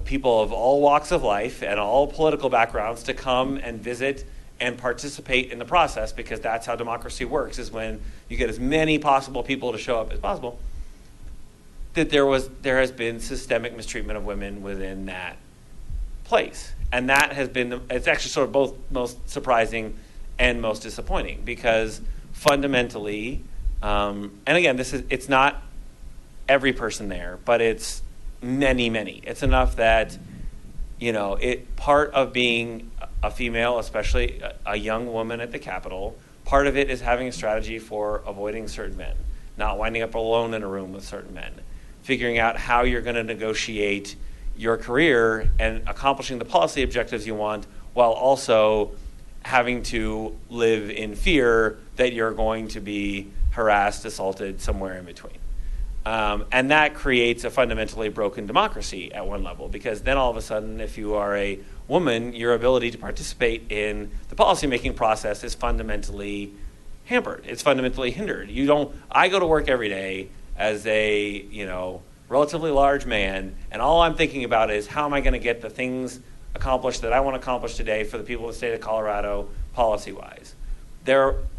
people of all walks of life and all political backgrounds to come and visit and participate in the process, because that's how democracy works, is when you get as many possible people to show up as possible, that there has been systemic mistreatment of women within that place. And that has been, it's actually sort of both most surprising and most disappointing, because fundamentally, and again, it's not every person there, but it's many, many. It's enough that, part of being a female, especially a young woman at the Capitol, part of it is having a strategy for avoiding certain men, not winding up alone in a room with certain men, figuring out how you're going to negotiate your career and accomplishing the policy objectives you want, while also having to live in fear that you're going to be harassed, assaulted, somewhere in between. And that creates a fundamentally broken democracy at one level, because then all of a sudden, if you are a woman, your ability to participate in the policymaking process is fundamentally hampered. It's fundamentally hindered. I go to work every day as a, relatively large man, and all I'm thinking about is how am I going to get the things accomplished that I want to accomplish today for the people of the state of Colorado policy-wise.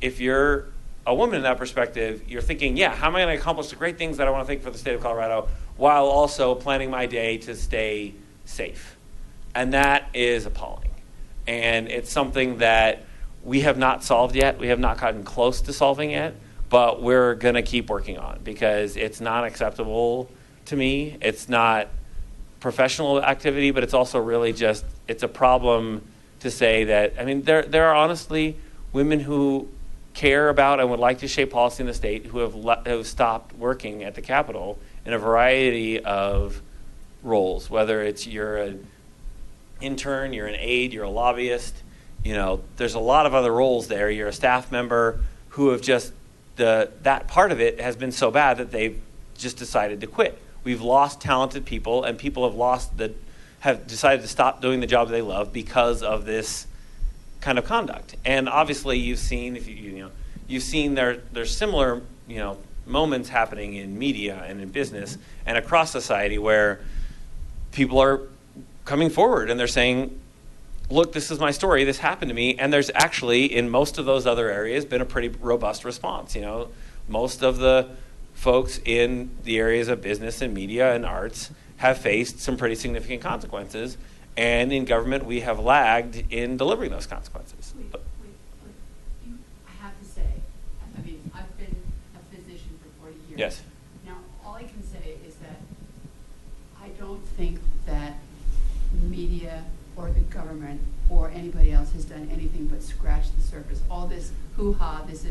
If you're a woman in that perspective, you're thinking, how am I going to accomplish the great things that I want to think for the state of Colorado, while also planning my day to stay safe? And that is appalling. And it's something that we have not solved yet. We have not gotten close to solving it, but we're going to keep working on, because it's not acceptable to me. It's not professional activity, but it's also really just, it's a problem to say that, there are honestly women who care about and would like to shape policy in the state who have stopped working at the Capitol in a variety of roles, whether it's you're an intern, you're an aide, you're a lobbyist, there's a lot of other roles there. You're a staff member who have just, that part of it has been so bad that they've just decided to quit. We've lost talented people, and people have decided to stop doing the job they love because of this kind of conduct. And obviously you've seen, if you've seen there's similar, moments happening in media and in business and across society where people are coming forward and they're saying, look, this is my story, this happened to me. And there's actually, in most of those other areas, been a pretty robust response. Most of the folks in the areas of business and media and arts have faced some pretty significant consequences. And in government, we have lagged in delivering those consequences. Wait. I have to say, I mean, I've been a physician for 40 years. Yes. Now, all I can say is that I don't think that media or the government or anybody else has done anything but scratch the surface. All this hoo-ha, this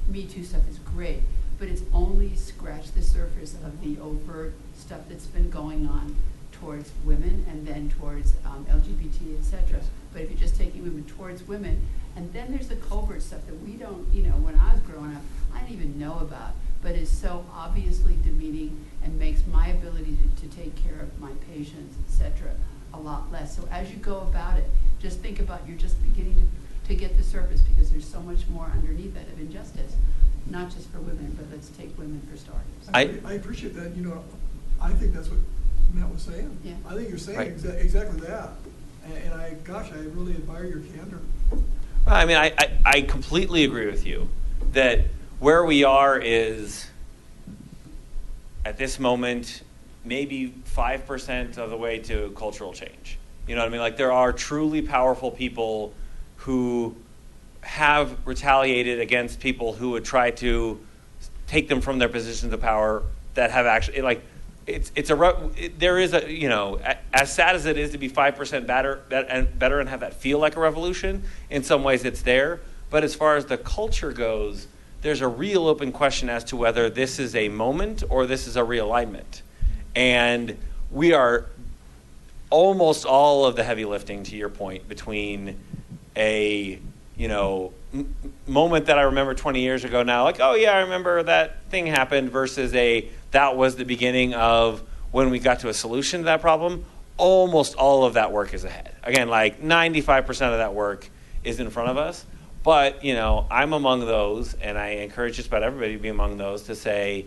Me Too stuff is great, but it's only scratched the surface of the overt stuff that's been going on towards women and then towards LGBT, et cetera. But if you're just taking women towards women, and then there's the covert stuff that we don't, when I was growing up, I didn't even know about, but is so obviously demeaning and makes my ability to take care of my patients, et cetera, a lot less. So as you go about it, just think about you're just beginning to get the surface, because there's so much more underneath that of injustice, not just for women, but let's take women for starters. I appreciate that. I think that's what Matt was saying. Yeah. I think you're saying Right. exactly that. And I really admire your candor. Well, I mean, I completely agree with you that where we are is, at this moment, maybe 5% of the way to cultural change. You know what I mean? Like, there are truly powerful people who have retaliated against people who would try to take them from their positions of power, that have actually, like, there is a, as sad as it is to be 5% better and have that feel like a revolution, in some ways it's there. But as far as the culture goes, there's a real open question as to whether this is a moment or this is a realignment. And we are almost all of the heavy lifting, to your point, between a, moment that I remember 20 years ago now, like, oh yeah, I remember that thing happened, versus that was the beginning of when we got to a solution to that problem. Almost all of that work is ahead. Again, like 95% of that work is in front of us. But, I'm among those, and I encourage just about everybody to be among those, to say,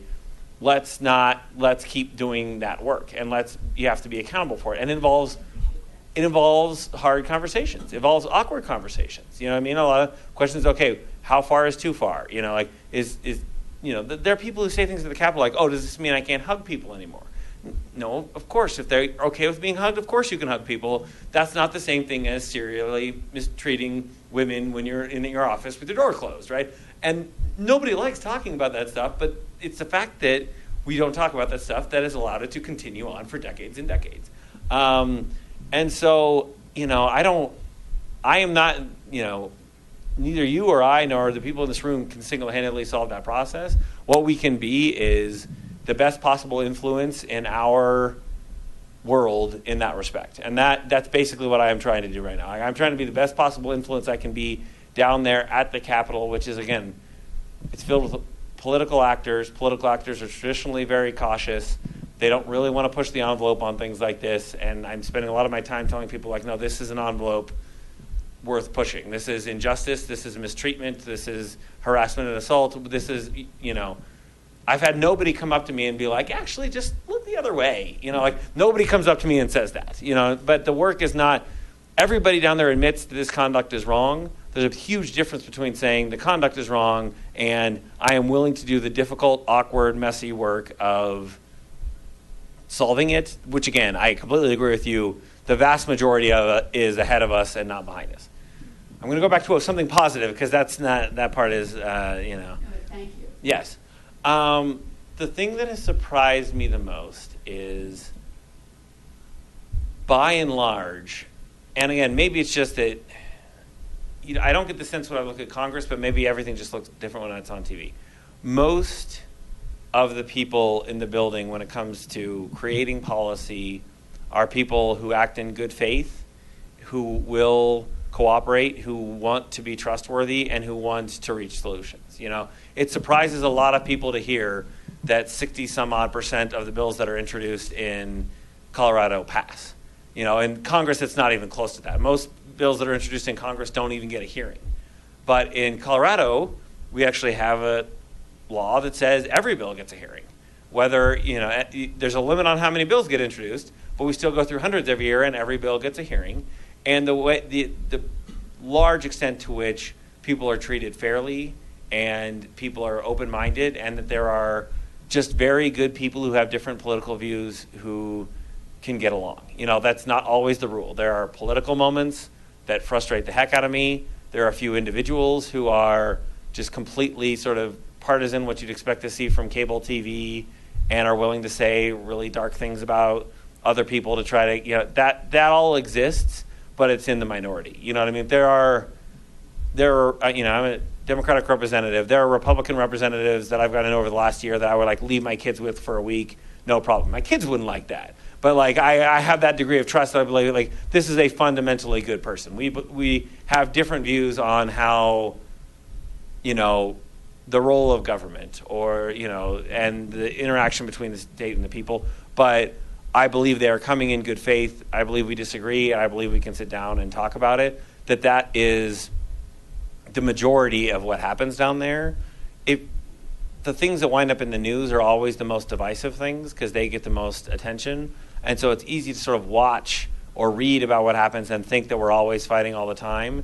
let's keep doing that work, and you have to be accountable for it. And it involves hard conversations. It involves awkward conversations. You know what I mean? A lot of questions, okay, how far is too far? There are people who say things at the Capitol like, oh, does this mean I can't hug people anymore? No, of course. If they're okay with being hugged, of course you can hug people. That's not the same thing as serially mistreating women when you're in your office with your door closed, right? And nobody likes talking about that stuff, but it's the fact that we don't talk about that stuff that has allowed it to continue on for decades and decades. And so, I am not, neither you or I nor the people in this room can single-handedly solve that process. What we can be is the best possible influence in our world in that respect. And that's basically what I am trying to do right now. I'm trying to be the best possible influence I can be down there at the Capitol, which is, again, it's filled with political actors. Political actors are traditionally very cautious. They don't really want to push the envelope on things like this. And I'm spending a lot of my time telling people, like, no, this is an envelope worth pushing. This is injustice. This is mistreatment. This is harassment and assault. This is, I've had nobody come up to me and be like, actually, just look the other way. Nobody comes up to me and says that. But the work is not, everybody down there admits that this conduct is wrong. There's a huge difference between saying the conduct is wrong and I am willing to do the difficult, awkward, messy work of solving it, which, again, I completely agree with you. The vast majority of it is ahead of us and not behind us. I'm going to go back to something positive, because that part is, No, thank you. Yes. The thing that has surprised me the most is, by and large, and again, maybe it's just that, I don't get the sense when I look at Congress, but maybe everything just looks different when it's on TV. Most of the people in the building, when it comes to creating policy, are people who act in good faith, who will cooperate, who want to be trustworthy, and who want to reach solutions. It surprises a lot of people to hear that 60-some-odd% of the bills that are introduced in Colorado pass. In Congress, it's not even close to that. Most bills that are introduced in Congress don't even get a hearing. But in Colorado, we actually have a law that says every bill gets a hearing. Whether, there's a limit on how many bills get introduced, but we still go through hundreds every year, and every bill gets a hearing. And the large extent to which people are treated fairly and people are open-minded, and that there are just very good people who have different political views who can get along. That's not always the rule. There are political moments that frustrate the heck out of me. There are a few individuals who are just completely sort of partisan, what you'd expect to see from cable TV, and are willing to say really dark things about other people to try to, that all exists, but it's in the minority. You know what I mean? There are, I'm a Democratic representative. There are Republican representatives that I've gotten over the last year that I would leave my kids with for a week, no problem. My kids wouldn't like that. But I have that degree of trust that I believe this is a fundamentally good person. We have different views on how, the role of government or, and the interaction between the state and the people. But I believe they are coming in good faith. I believe we disagree. I believe we can sit down and talk about it. That is the majority of what happens down there. The things that wind up in the news are always the most divisive things because they get the most attention. And so it's easy to sort of watch or read about what happens and think that we're always fighting all the time.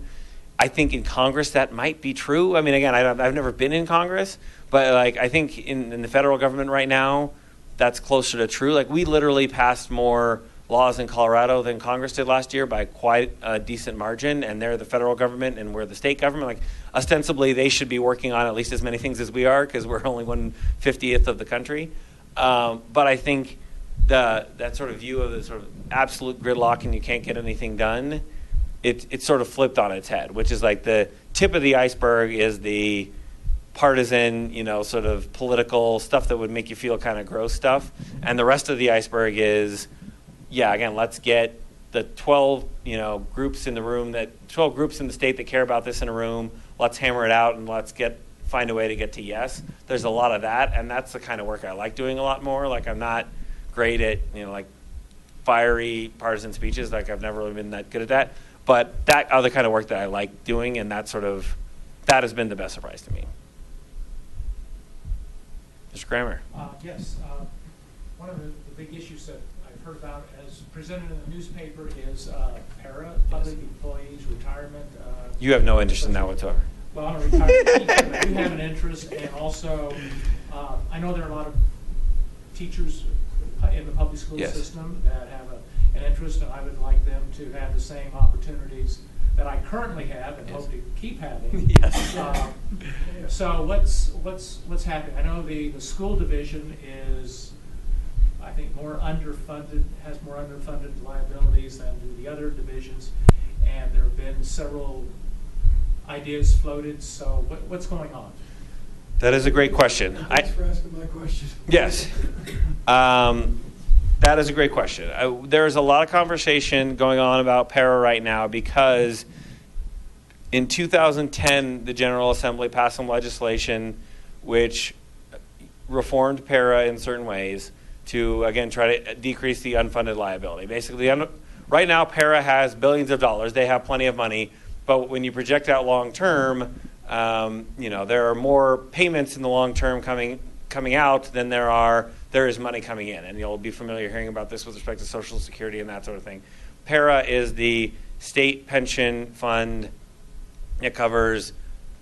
I think in Congress that might be true. I mean, again, I've never been in Congress, but I think in the federal government right now, that's closer to true. We literally passed more laws in Colorado than Congress did last year by quite a decent margin, and they're the federal government and we're the state government. Ostensibly, they should be working on at least as many things as we are because we're only 1/50th of the country. But I think that sort of view of the sort of absolute gridlock and you can't get anything done, it's sort of flipped on its head, which is the tip of the iceberg is the partisan, sort of political stuff that would make you feel kind of gross stuff. And the rest of the iceberg is, again, let's get the 12, groups in the room 12 groups in the state that care about this in a room. Let's hammer it out and let's find a way to get to yes. There's a lot of that, and that's the kind of work I like doing a lot more. I'm not great at, fiery partisan speeches. I've never really been that good at that. But that other kind of work that I like doing, and that has been the best surprise to me. Mr. Kramer. Yes. One of the big issues that I've heard about as presented in the newspaper is para, public employees, retirement. You have no interest in that whatsoever. Well, I'm a retired teacher. I do have an interest, and also I know there are a lot of teachers in the public school Yes. system that have an interest, and I would like them to have the same opportunities that I currently have and Yes. hope to keep having. Yes. So what's happening? I know the school division is, I think, has more underfunded liabilities than do the other divisions, and there have been several ideas floated. So what's going on? That is a great question. Thanks for asking my question. Yes. That is a great question. There's a lot of conversation going on about para right now because in 2010, the General Assembly passed some legislation which reformed para in certain ways to, again, try to decrease the unfunded liability. Basically, right now, para has billions of dollars. They have plenty of money. But when you project out long term, there are more payments in the long term coming out than there is money coming in. And you'll be familiar hearing about this with respect to Social Security and that sort of thing. para is the state pension fund. It covers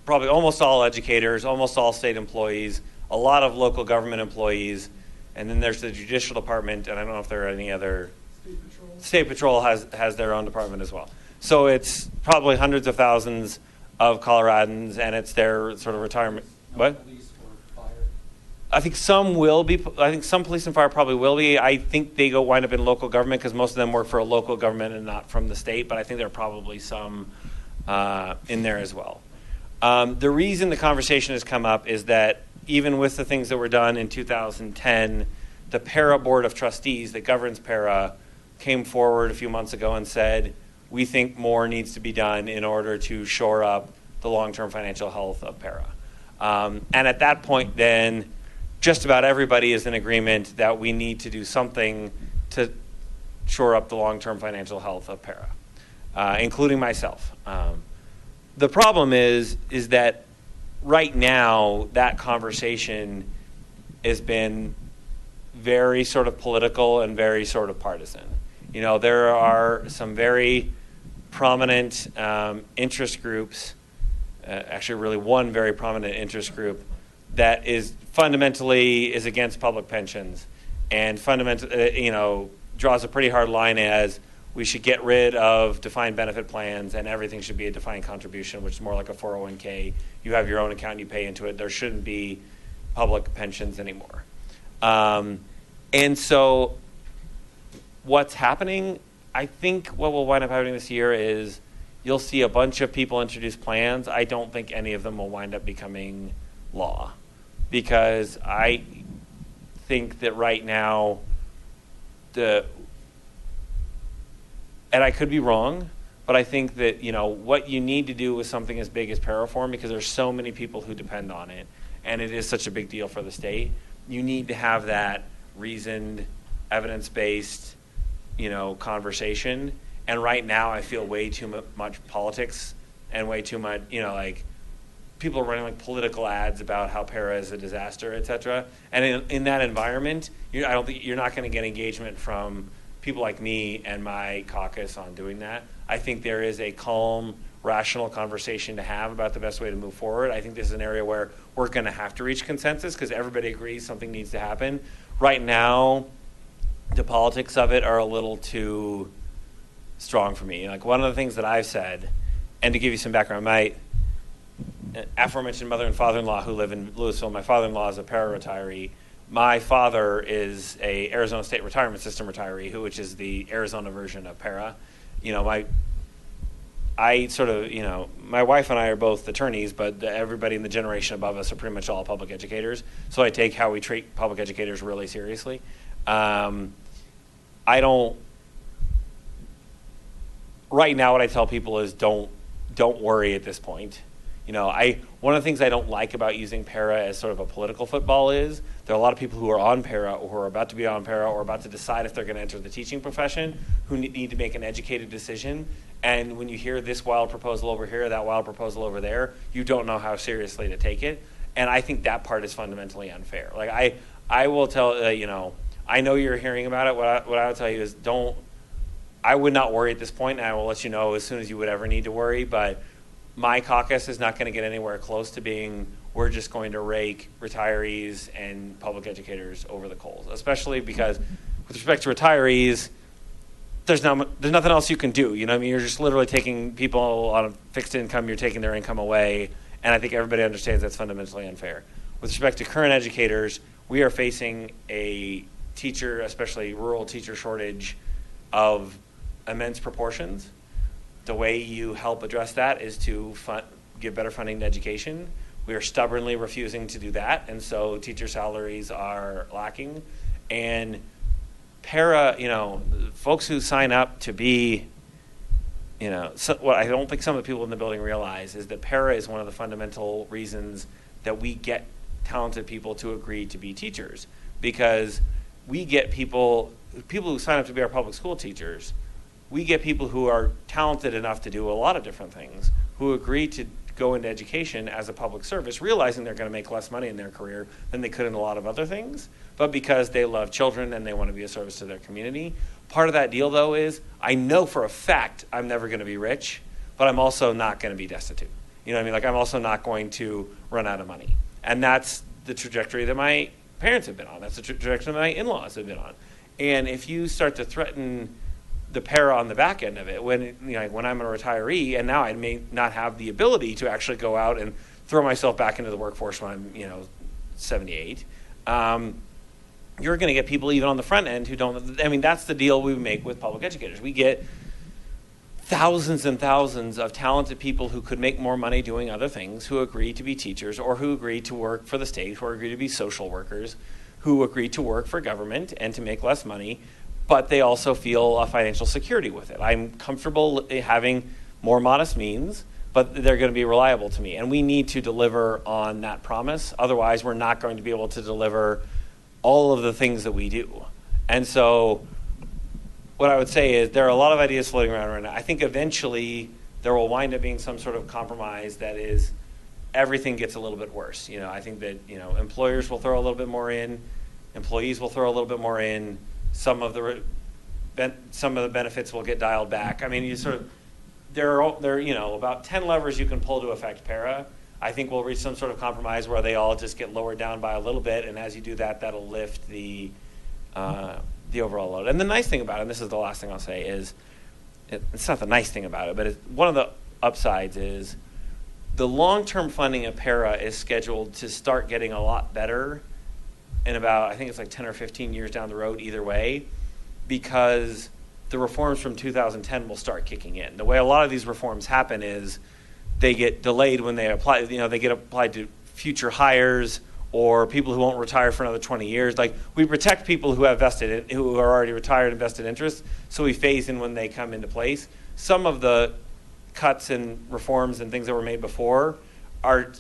probably almost all educators, almost all state employees, a lot of local government employees, and then there's the judicial department, and I don't know if there are any other. State Patrol has their own department as well. So it's probably hundreds of thousands of Coloradans, and it's their sort of retirement. What? Police or fire? I think some will be. I think some police and fire probably will be. I think they wind up in local government because most of them work for a local government and not from the state. But I think there are probably some in there as well. The reason the conversation has come up is that even with the things that were done in 2010, the para board of trustees that governs para came forward a few months ago and said, we think more needs to be done in order to shore up the long-term financial health of para. And at that point, then, just about everybody is in agreement that we need to do something to shore up the long-term financial health of para, including myself. The problem is that right now, that conversation has been very sort of political and very sort of partisan. You know, there are some very prominent interest groups, actually really one very prominent interest group that is fundamentally is against public pensions and fundamentally, draws a pretty hard line as we should get rid of defined benefit plans and everything should be a defined contribution, which is more like a 401k. You have your own account, you pay into it. There shouldn't be public pensions anymore. And so what's happening, I think what will wind up happening this year is you'll see a bunch of people introduce plans. I don't think any of them will wind up becoming law, because I think that right now and I could be wrong, but I think that, what you need to do with something as big as Paraform, because there's so many people who depend on it, and it is such a big deal for the state, you need to have that reasoned, evidence-based, conversation. And right now I feel way too much politics and way too much, people are running like political ads about how para is a disaster, et cetera. And in that environment, I don't think you're not going to get engagement from people like me and my caucus on doing that. I think there is a calm, rational conversation to have about the best way to move forward. I think this is an area where we're going to have to reach consensus because everybody agrees something needs to happen. Right now, the politics of it are a little too strong for me. Like, one of the things that I've said, and to give you some background, my aforementioned mother and father-in-law who live in Louisville, my father-in-law is a para-retiree. My father is a Arizona State Retirement System retiree, which is the Arizona version of para. My wife and I are both attorneys, but everybody in the generation above us are pretty much all public educators. So I take how we treat public educators really seriously. Right now, what I tell people is don't worry at this point. One of the things I don't like about using para as sort of a political football is there are a lot of people who are on para or who are about to be on para or about to decide if they're going to enter the teaching profession who need to make an educated decision. And when you hear this wild proposal over here, that wild proposal over there, you don't know how seriously to take it. And I think that part is fundamentally unfair. Like I will tell, I know you're hearing about it. What I would tell you is I would not worry at this point, and I will let you know as soon as you would ever need to worry, but my caucus is not going to get anywhere close to being, we're just going to rake retirees and public educators over the coals, especially because with respect to retirees, there's nothing else you can do. You're just literally taking people on a fixed income, you're taking their income away, and I think everybody understands that's fundamentally unfair. With respect to current educators, we are facing a teacher, especially rural teacher shortage of immense proportions. The way you help address that is to give better funding to education. We are stubbornly refusing to do that, and so teacher salaries are lacking. And para, folks who sign up to be, what I don't think some of the people in the building realize is that para is one of the fundamental reasons that we get talented people to agree to be teachers, because we get people who sign up to be our public school teachers. We get people who are talented enough to do a lot of different things, who agree to go into education as a public service, realizing they're going to make less money in their career than they could in a lot of other things, but because they love children and they want to be a service to their community. Part of that deal, though, is I know for a fact I'm never going to be rich, but I'm also not going to be destitute. I'm also not going to run out of money. And that's the trajectory that my parents have been on. That's the trajectory that my in-laws have been on. And if you start to threaten the para on the back end of it, when I'm a retiree and now I may not have the ability to actually go out and throw myself back into the workforce when I'm 78, you're going to get people even on the front end who don't. That's the deal we make with public educators. We get thousands and thousands of talented people who could make more money doing other things, who agree to be teachers or who agree to work for the state, who agree to be social workers, who agree to work for government and to make less money, but they also feel a financial security with it. I'm comfortable having more modest means, but they're going to be reliable to me. And we need to deliver on that promise. Otherwise, we're not going to be able to deliver all of the things that we do. And so what I would say is there are a lot of ideas floating around right now. I think eventually there will wind up being some sort of compromise that is everything gets a little bit worse. I think that, employers will throw a little bit more in, employees will throw a little bit more in, some of the benefits will get dialed back. I mean, there are about 10 levers you can pull to affect para. I think we'll reach some sort of compromise where they all just get lowered down by a little bit, and as you do that, that'll lift the overall load. And the nice thing about it, and this is the last thing I'll say, is it's not the nice thing about it, but one of the upsides is the long-term funding of para is scheduled to start getting a lot better in about, I think it's like 10 or 15 years down the road either way, because the reforms from 2010 will start kicking in. The way a lot of these reforms happen is they get delayed when they apply, they get applied to future hires or people who won't retire for another 20 years. Like, we protect people who have who are already retired and vested interest, so we phase in when they come into place. Some of the cuts and reforms and things that were made before are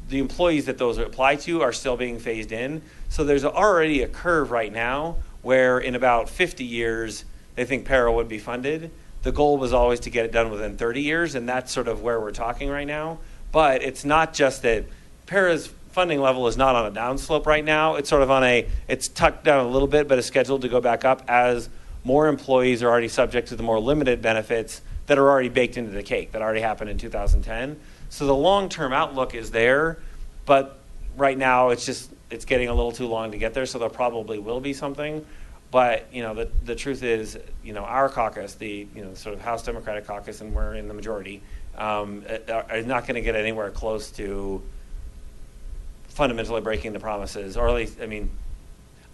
the employees that those apply to are still being phased in. So there's already a curve right now where in about 50 years, they think para would be funded. The goal was always to get it done within 30 years, and that's sort of where we're talking right now. But it's not just that para's funding level is not on a downslope right now. It's sort of it's tucked down a little bit, but is scheduled to go back up as more employees are already subject to the more limited benefits that are already baked into the cake that already happened in 2010. So the long-term outlook is there, but right now it's getting a little too long to get there, so there probably will be something. But, the truth is, our caucus, the, sort of House Democratic caucus, and we're in the majority, are not going to get anywhere close to fundamentally breaking the promises, or at least,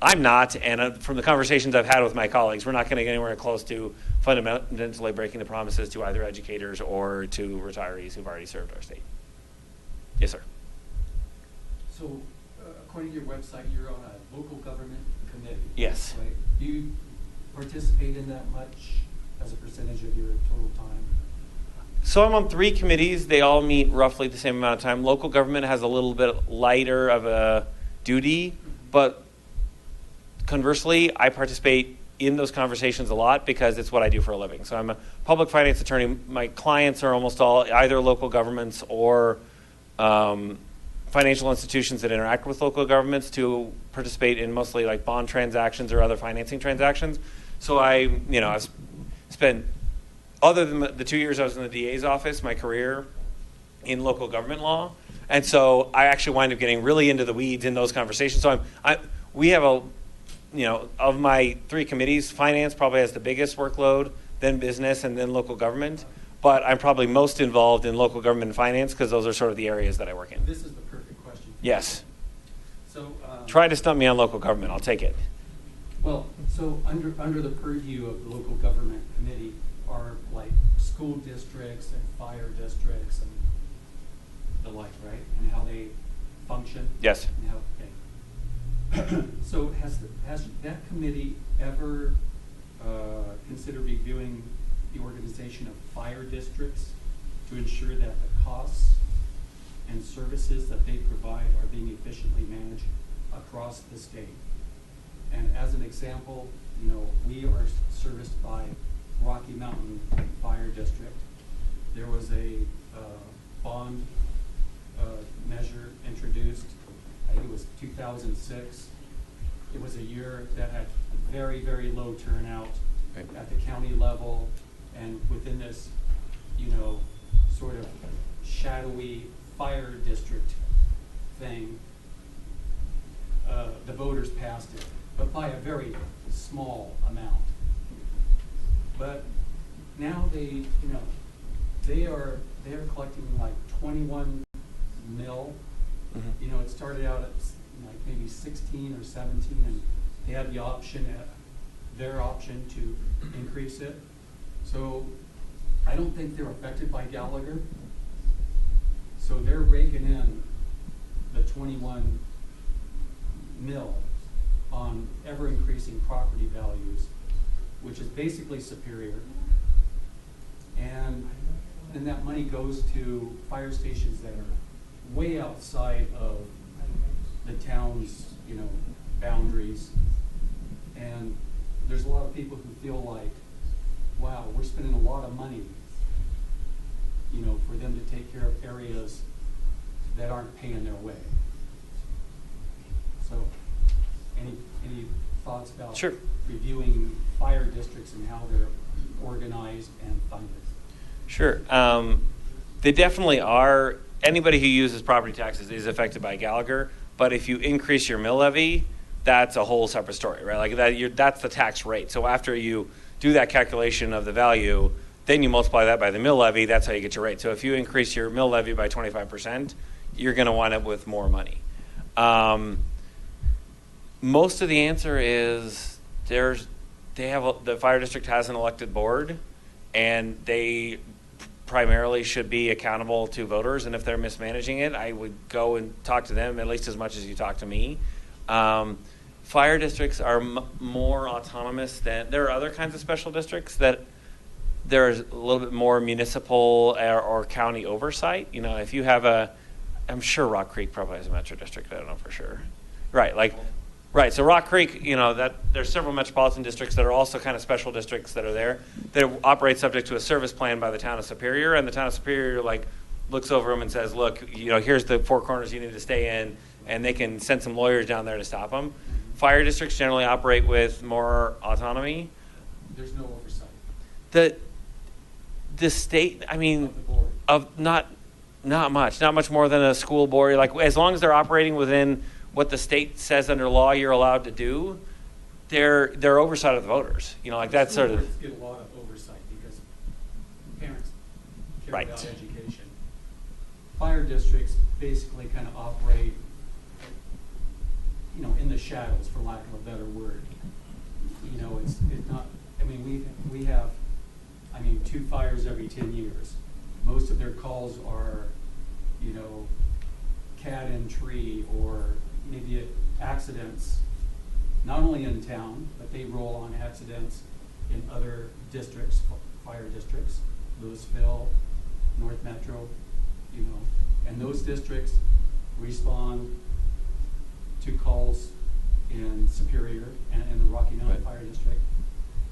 I'm not, and from the conversations I've had with my colleagues, we're not going to get anywhere close to fundamentally breaking the promises to either educators or to retirees who've already served our state. Yes, sir. So, according to your website, you're on a local government committee. Yes. Right? Do you participate in that much as a percentage of your total time? So I'm on 3 committees. They all meet roughly the same amount of time. Local government has a little bit lighter of a duty, but conversely, I participate in those conversations a lot because it's what I do for a living. So I'm a public finance attorney. My clients are almost all either local governments or financial institutions that interact with local governments to participate in mostly like bond transactions or other financing transactions. So I've spent, other than the 2 years I was in the DA's office, my career in local government law. And so I actually wind up getting really into the weeds in those conversations. So we have of my 3 committees, finance probably has the biggest workload, then business, and then local government. But I'm probably most involved in local government and finance because those are sort of the areas that I work in. This is the perfect question. Yes. So Try to stump me on local government. I'll take it. Well, so under the purview of the local government committee are like school districts and fire districts and the like, right? And how they function. Yes. And how, okay. So has that committee ever considered reviewing the organization of fire districts to ensure that the costs and services that they provide are being efficiently managed across the state? And as an example, we are serviced by Rocky Mountain Fire District. There was a bond measure introduced, I think it was 2006. It was a year that had very, very low turnout at the county level, and within this, sort of shadowy fire district thing, the voters passed it, but by a very small amount. But now they are collecting like 21 mil. Mm-hmm. It started out at like maybe 16 or 17, and they had the option, their option to increase it. So I don't think they're affected by Gallagher. So they're raking in the 21 mil on ever increasing property values, which is basically Superior. And then that money goes to fire stations that are way outside of the town's, boundaries. And there's a lot of people who feel like, wow, we're spending a lot of money, for them to take care of areas that aren't paying their way. So, any thoughts about Sure. reviewing fire districts and how they're organized and funded? Sure. They definitely are. Anybody who uses property taxes is affected by Gallagher, but if you increase your mill levy, that's a whole separate story, right? Like that's the tax rate. So after you do that calculation of the value, then you multiply that by the mill levy, that's how you get your rate. So if you increase your mill levy by 25%, you're going to wind up with more money. Most of the answer is the fire district has an elected board, and they primarily should be accountable to voters. And if they're mismanaging it, I would go and talk to them at least as much as you talk to me. Fire districts are more autonomous than there are other kinds of special districts that there's a little bit more municipal or county oversight. You know, if you have I'm sure Rock Creek probably has a metro district. I don't know for sure. Right. So Rock Creek, you know, that there's several metropolitan districts that are also kind of special districts that are there. They operate subject to a service plan by the town of Superior, and the town of Superior looks over them and says, "Look, you know, here's the four corners you need to stay in," and they can send some lawyers down there to stop them. Fire districts generally operate with more autonomy. There's no oversight The state, I mean, of the board. of not much more than a school board. Like as long as they're operating within what the state says under law you're allowed to do, they're oversight of the voters. You know, like that's sort of School boards get a lot of oversight because parents care Right. about education. Fire districts basically kind of operate, you know, in the shadows, for lack of a better word. You know, it's not. I mean, we have 2 fires every 10 years. Most of their calls are, you know, cat in tree or maybe accidents, not only in town, but they roll on accidents in other districts, fire districts, Louisville, North Metro, you know, and those districts respond to calls in Superior and in the Rocky Mountain Right. Fire District.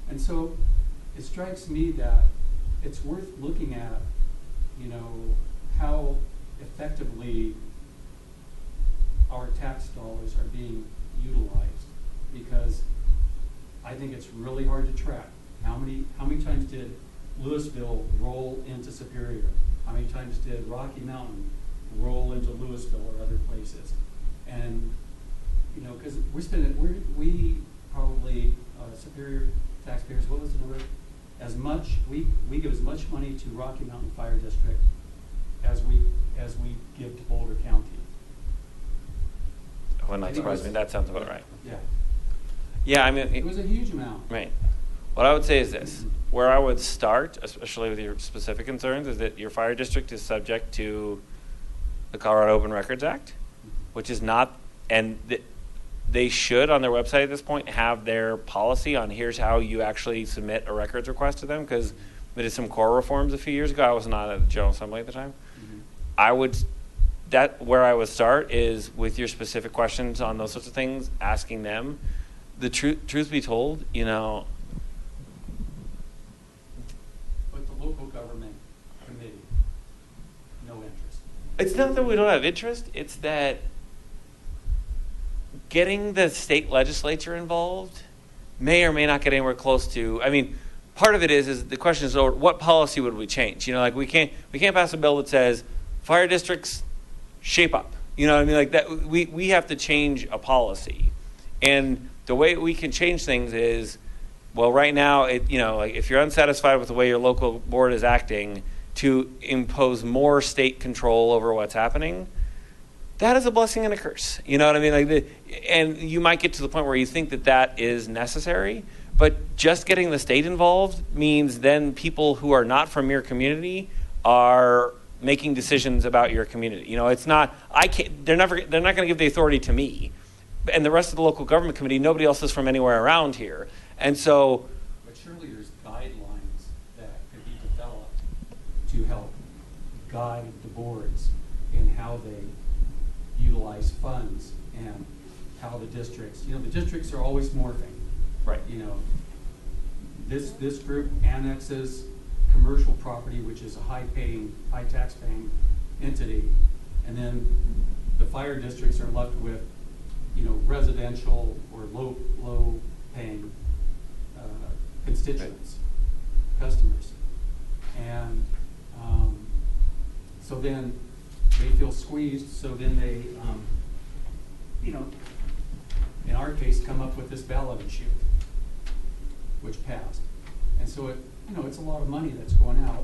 And so it strikes me that it's worth looking at, you know, how effectively our tax dollars are being utilized, because I think it's really hard to track. How many times did Louisville roll into Superior? How many times did Rocky Mountain roll into Louisville or other places? And, you know, because we probably, Superior taxpayers, what was the number? We give as much money to Rocky Mountain Fire District as we give to Boulder County. would I not think surprise it me. was- That sounds about right. Yeah, Yeah, I mean, it was a huge amount. right. What I would say is this: where I would start, especially with your specific concerns, is that your fire district is subject to the Colorado Open Records Act, which is not, and they should on their website at this point have their policy on here's how you actually submit a records request to them, because we did some core reforms a few years ago. I was not at the General Assembly at the time. Where I would start is with your specific questions on those sorts of things, asking them. The truth be told, you know, But the local government committee, no interest. it's not that we don't have interest. It's that getting the state legislature involved may or may not get anywhere close to. I mean, part of it is the question is, what policy would we change? You know, like we can't pass a bill that says fire districts shape up. You know what I mean? Like that, we have to change a policy, and the way we can change things is, well, right now, like if you're unsatisfied with the way your local board is acting, to impose more state control over what's happening. That is a blessing and a curse. You know what I mean? And you might get to the point where you think that is necessary, but just getting the state involved means then people who are not from your community are making decisions about your community. You know, it's not, they're not going to give the authority to me. And the rest of the local government committee, nobody else is from anywhere around here. And so, But surely there's guidelines that could be developed to help guide the boards in how they utilize funds and how the districts, the districts are always morphing. right. You know, this group annexes commercial property, which is a high tax paying entity, And then the fire districts are left with, residential or low paying constituents, customers. And so then they feel squeezed, so then they, in our case, come up with this ballot issue, which passed. And so it's a lot of money that's going out.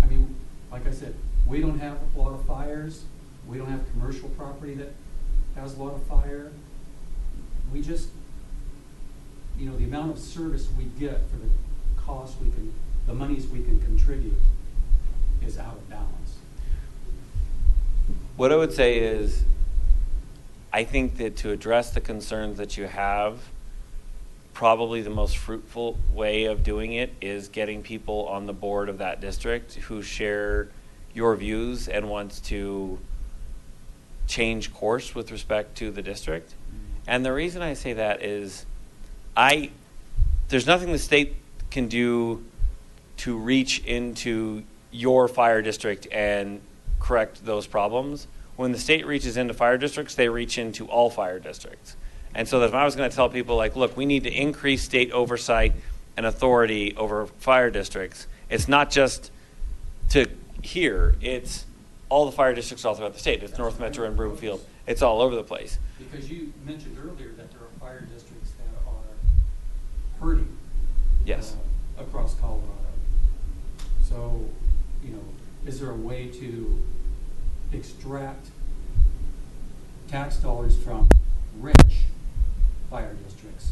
I mean, like I said, we don't have a lot of fires. We don't have commercial property that has a lot of fire. We just, the amount of service we get for the cost the monies we can contribute is out of balance. What I would say is, I think that to address the concerns that you have, probably the most fruitful way of doing it is getting people on the board of that district who share your views and wants to change course with respect to the district. And the reason I say that is there's nothing the state can do to reach into your fire district and correct those problems. When the state reaches into fire districts, they reach into all fire districts. And so that if I was going to tell people, like, look, we need to increase state oversight and authority over fire districts, it's not just to here, it's all the fire districts all throughout the state. It's North Metro and Broomfield. It's all over the place. Because you mentioned earlier that there are fire districts that are hurting. Yes. Across Colorado. So, is there a way to extract tax dollars from rich fire districts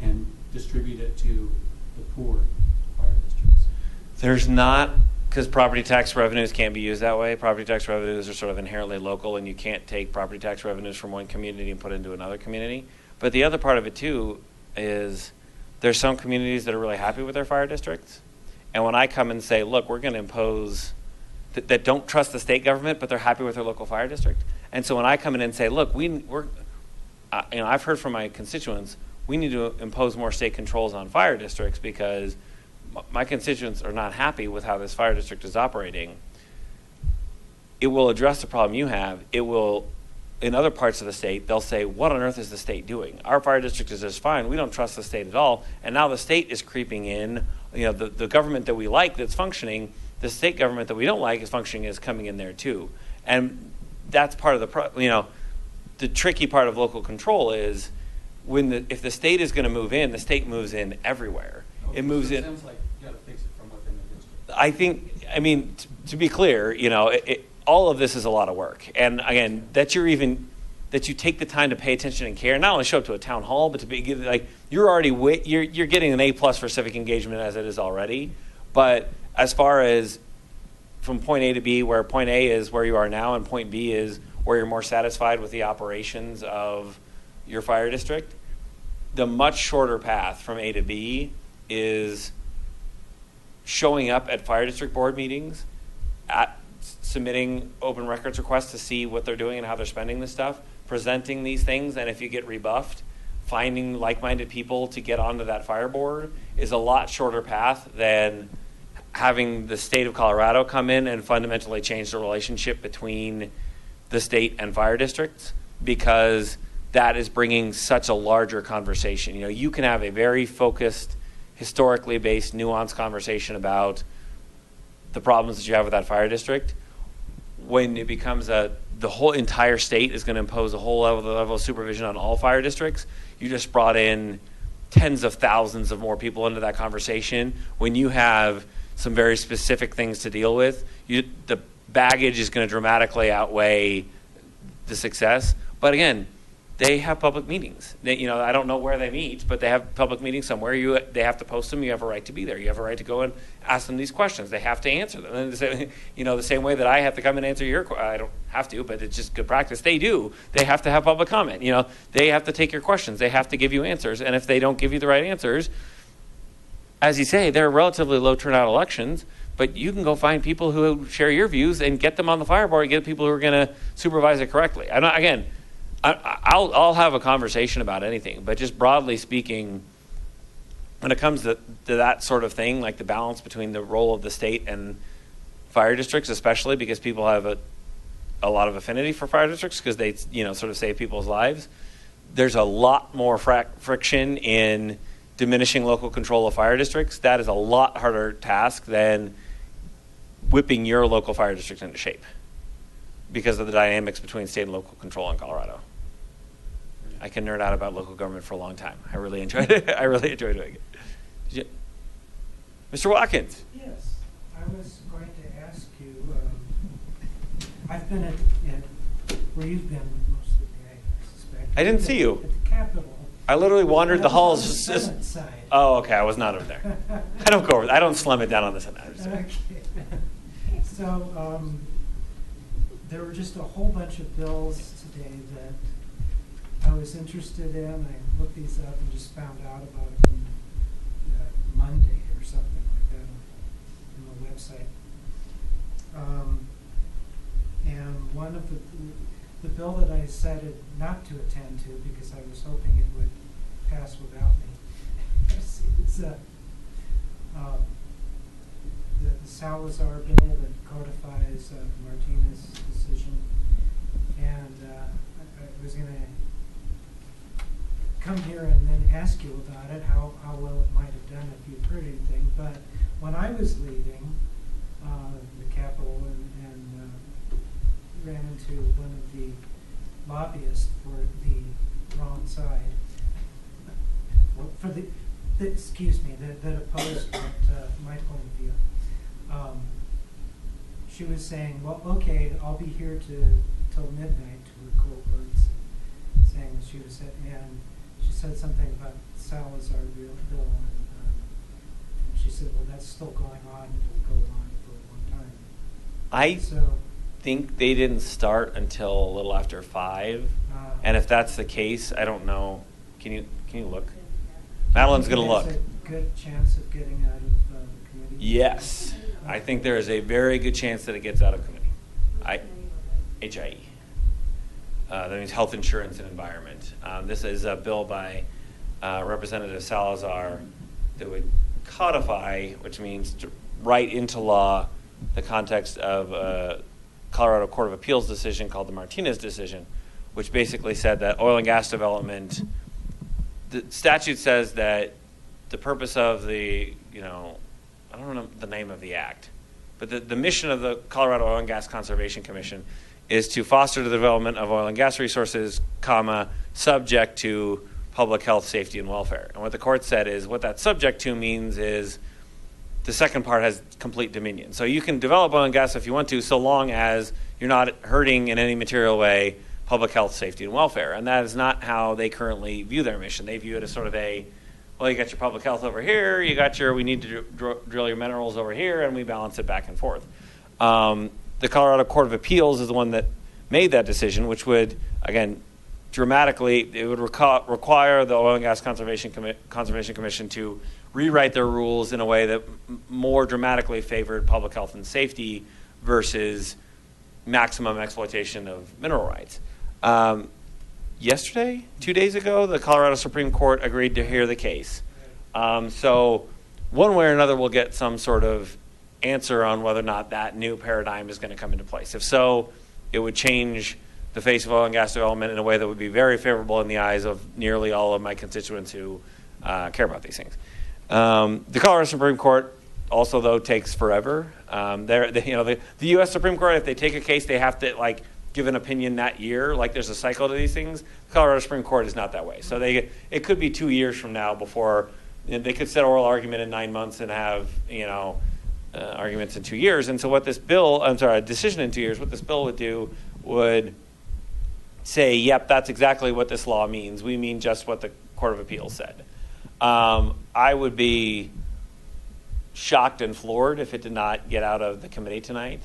and distribute it to the poor fire districts? There's not, because property tax revenues can't be used that way. Property tax revenues are sort of inherently local, and you can't take property tax revenues from one community and put it into another community. But the other part of it, too, is there's some communities that are really happy with their fire districts. And when I come and say, look, we're going to impose, that don't trust the state government, but they're happy with their local fire district. And so when I come in and say, look, I've heard from my constituents, we need to impose more state controls on fire districts because my constituents are not happy with how this fire district is operating. It will address the problem you have. It will, in other parts of the state, they'll say, what on earth is the state doing? Our fire district is just fine. We don't trust the state at all. And now the state is creeping in. The government that we like that's functioning, the state government that we don't like is functioning, is coming in there too. And that's part of the tricky part of local control is if the state is going to move in, the state moves in everywhere. It moves in. It sounds like you got to fix it from within the district. To be clear, all of this is a lot of work. And again, that you take the time to pay attention and care, not only show up to a town hall, but to be like, you're getting an A+ for civic engagement as it is already. But as far as from point A to B, where point A is where you are now and point B is where you're more satisfied with the operations of your fire district, the much shorter path from A to B is showing up at fire district board meetings, submitting open records requests to see what they're doing and how they're spending this stuff, presenting these things, and if you get rebuffed, finding like-minded people to get onto that fire board is a lot shorter path than having the state of Colorado come in and fundamentally change the relationship between the state and fire districts, because that is bringing such a larger conversation. You can have a very focused, historically based, nuanced conversation about the problems that you have with that fire district. When it becomes the whole entire state is going to impose a whole level of supervision on all fire districts, you just brought in tens of thousands of more people into that conversation. When you have some very specific things to deal with, the baggage is going to dramatically outweigh the success. But again, they have public meetings. I don't know where they meet, but they have public meetings somewhere. They have to post them. You have a right to be there. You have a right to go and ask them these questions. They have to answer them. And the same way that I have to come and answer your question. I don't have to, but it's just good practice. They do. They have to have public comment. They have to take your questions. They have to give you answers. And if they don't give you the right answers, as you say, they're relatively low turnout elections, but you can go find people who share your views and get them on the fire board and get people who are going to supervise it correctly. I'll have a conversation about anything, but just broadly speaking, when it comes to that sort of thing, like the balance between the role of the state and fire districts, especially because people have a lot of affinity for fire districts because they, sort of save people's lives. There's a lot more friction in diminishing local control of fire districts. That is a lot harder task than whipping your local fire district into shape because of the dynamics between state and local control in Colorado. I can nerd out about local government for a long time. I really enjoyed it. I really enjoyed doing it. Mr. Watkins. Yes, I was going to ask you, I've been at where you've been most of the day, I suspect. I didn't see you. At the Capitol. I literally wandered the I was halls. on the Senate side. Oh, okay. I was not over there. I don't go over there. I don't slum it down on the Senate. Okay. So, there were just a whole bunch of bills today that I was interested in. I looked these up and just found out about them Monday or something like that on the website. And one of the bill that I decided not to attend to because I was hoping it would pass without me. It's the Salazar bill that codifies the Martinez decision, and I was going to come here and then ask you about it, how well it might have done if you've heard anything. But when I was leaving the Capitol and ran into one of the lobbyists for the wrong side, for the that opposed my point of view. She was saying, well, okay, I'll be here till midnight, to her cold words, saying that she was, and she said something about Salazar bill, and she said, well, that's still going on, it'll go on for a long time. I think they didn't start until a little after 5, and if that's the case, I don't know. Can you look? Madeline's going to look. There's a good chance of getting out of the committee? Yes. I think there is a very good chance that it gets out of committee. HIE. That means Health Insurance and Environment. This is a bill by Representative Salazar that would codify, which means to write into law the context of a Colorado Court of Appeals decision called the Martinez decision, which basically said that oil and gas development, the statute says that the purpose of the, I don't know the name of the act, but the mission of the Colorado Oil and Gas Conservation Commission is to foster the development of oil and gas resources, subject to public health, safety, and welfare. And what the court said is what that subject to means is the second part has complete dominion. So you can develop oil and gas if you want to, so long as you're not hurting in any material way public health, safety, and welfare. And that is not how they currently view their mission. They view it as sort of well, you got your public health over here, we need to drill your minerals over here, and we balance it back and forth. The Colorado Court of Appeals is the one that made that decision, which would, again, dramatically, it would require the Oil and Gas Conservation Commission to rewrite their rules in a way that more dramatically favored public health and safety versus maximum exploitation of mineral rights. Yesterday, 2 days ago, the Colorado Supreme Court agreed to hear the case. So one way or another, we'll get some sort of answer on whether or not that new paradigm is going to come into place. If so, it would change the face of oil and gas development in a way that would be very favorable in the eyes of nearly all of my constituents who care about these things. The Colorado Supreme Court also, though, takes forever. The U.S. Supreme Court, if they take a case, they have to give an opinion that year. There's a cycle to these things. The Colorado Supreme Court is not that way. So it could be 2 years from now before they could set oral argument in 9 months and have arguments in 2 years. And so what this bill, a decision in 2 years, what this bill would do would say, yep, that's exactly what this law means. We mean just what the Court of Appeals said. I would be shocked and floored if it did not get out of the committee tonight.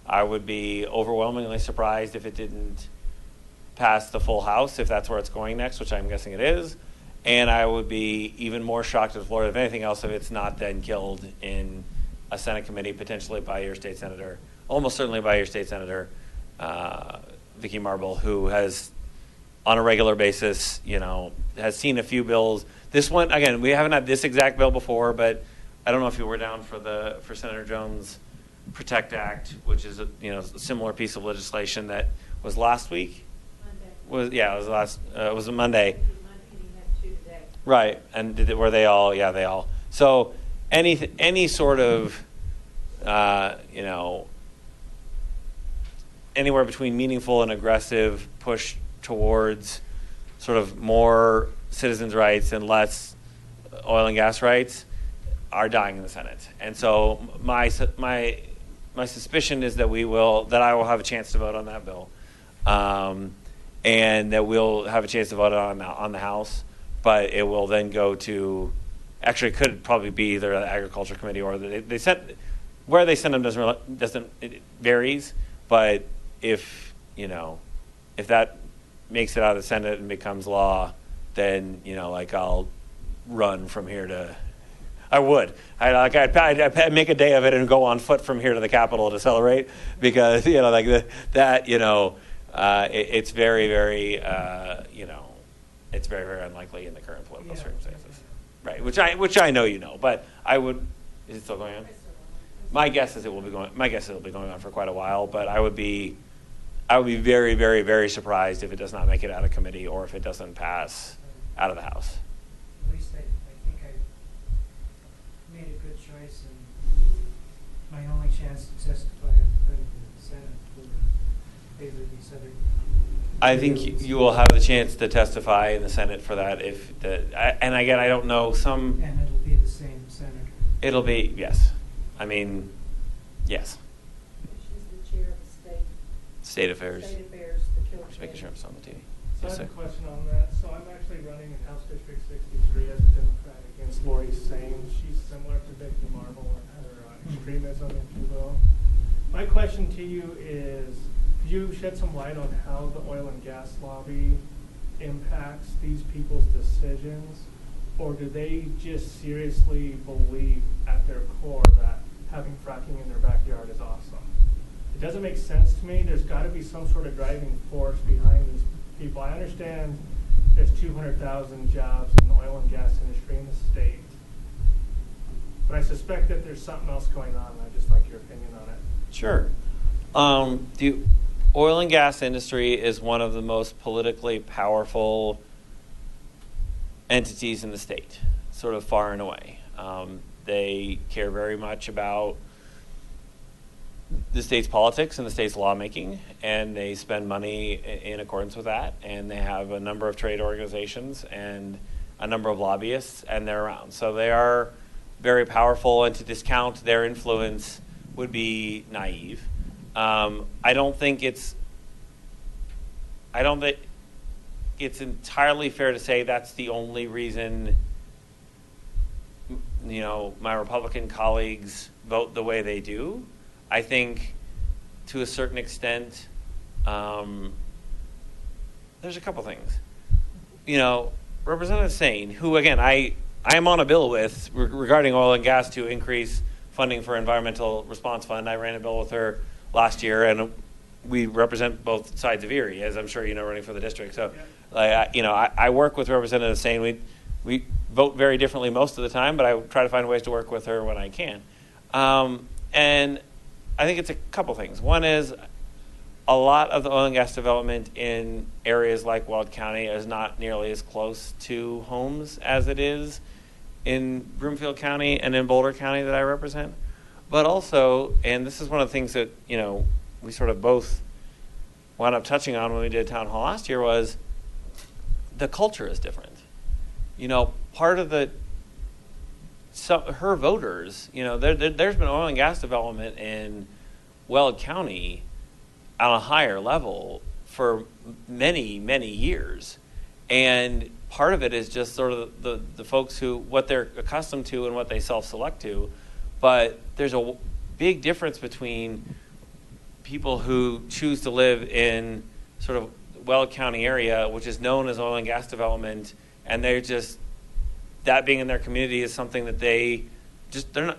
I would be overwhelmingly surprised if it didn't pass the full House, if that's where it's going next, which I'm guessing it is. And I would be even more shocked and floored, if anything else, if it's not then killed in a Senate committee, potentially by your state senator, almost certainly by your state senator, Vicki Marble, who has, on a regular basis, has seen a few bills. This one, again, we haven't had this exact bill before, but I don't know if you were down for Senator Jones' Protect Act, which is a similar piece of legislation that was last week. Monday. It was last. It was a Monday. Monday, and you have two today. Right, and were they all? Yeah, they all. So any sort of, anywhere between meaningful and aggressive push towards sort of more citizens' rights and less oil and gas rights are dying in the Senate. And so my suspicion is that I will have a chance to vote on that bill, and that we'll have a chance to vote on the House. But it will then go to, actually, it could probably be either the Agriculture Committee or they sent, where they send them it varies. But if that makes it out of the Senate and becomes law, then I'll run from here to. I would. I'd make a day of it and go on foot from here to the Capitol to celebrate, because it's very, very it's very, very unlikely in the current political circumstances, right? Which I know but I would. Is it still going on? My guess is it will be going. My guess is it'll be going on for quite a while. But I would be very, very, very surprised if it does not make it out of committee or if it doesn't pass out of the House. At least I think I made a good choice, and my only chance to testify in front of the Senate for favor of these other. I think you will have the chance to testify in the Senate for that. And again, I don't know And it'll be the same senator. It'll be, yes. I mean, yes. She's the chair of the State Affairs. State Affairs, the Killer. Just making sure I'm on the TV. So Yes, I have sir. a question on that. So I'm actually running in House District 63 as a Democrat against Lori Sane. She's similar to Vicky Marble in her extremism, if you will. My question to you is, could you shed some light on how the oil and gas lobby impacts these people's decisions? Or do they just seriously believe at their core that having fracking in their backyard is awesome? It doesn't make sense to me. There's got to be some sort of driving force behind these people. I understand there's 200,000 jobs in the oil and gas industry in the state. But I suspect that there's something else going on. I'd just like your opinion on it. Sure. The oil and gas industry is one of the most politically powerful entities in the state, sort of far and away. They care very much about the state's politics and the state's lawmaking, and they spend money in accordance with that, and they have a number of trade organizations and a number of lobbyists, and they're around. So they are very powerful, and to discount their influence would be naive. I don't think it's entirely fair to say that's the only reason my Republican colleagues vote the way they do. I think to a certain extent there's a couple things. Representative Sane, who again I am on a bill with regarding oil and gas to increase funding for Environmental Response Fund. I ran a bill with her last year, and we represent both sides of Erie, as I'm sure you know, running for the district. So, I work with Representative Sane. We vote very differently most of the time, but I try to find ways to work with her when I can. And I think it's a couple things. One is a lot of the oil and gas development in areas like Weld County is not nearly as close to homes as it is in Broomfield County and in Boulder County that I represent. But also, and this is one of the things that, we sort of both wound up touching on when we did town hall last year, was the culture is different. Part of her voters, there's been oil and gas development in Weld County on a higher level for many, many years. And part of it is just sort of the folks what they're accustomed to and what they self-select to. But there's a big difference between people who choose to live in sort of Weld County area, which is known as oil and gas development, and they're just, that being in their community is something that they're not,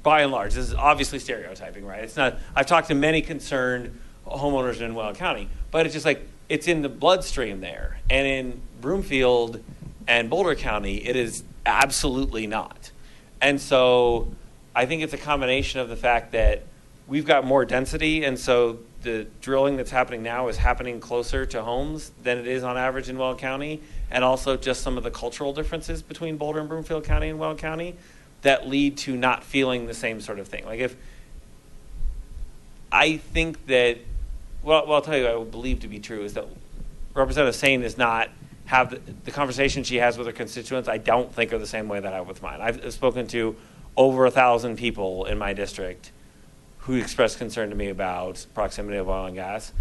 by and large, this is obviously stereotyping, right? It's not, I've talked to many concerned homeowners in Weld County, but it's just like, it's in the bloodstream there. And in Broomfield and Boulder County, it is absolutely not. And so I think it's a combination of the fact that we've got more density, and so the drilling that's happening now is happening closer to homes than it is on average in Weld County, and also just some of the cultural differences between Boulder and Broomfield County and Weld County that lead to not feeling the same sort of thing. Like if I think that, well, I'll tell you what I would believe to be true is that Representative Sain does not have the conversation she has with her constituents, I don't think are the same way that I have with mine. I've spoken to over 1,000 people in my district who expressed concern to me about proximity of oil and gas.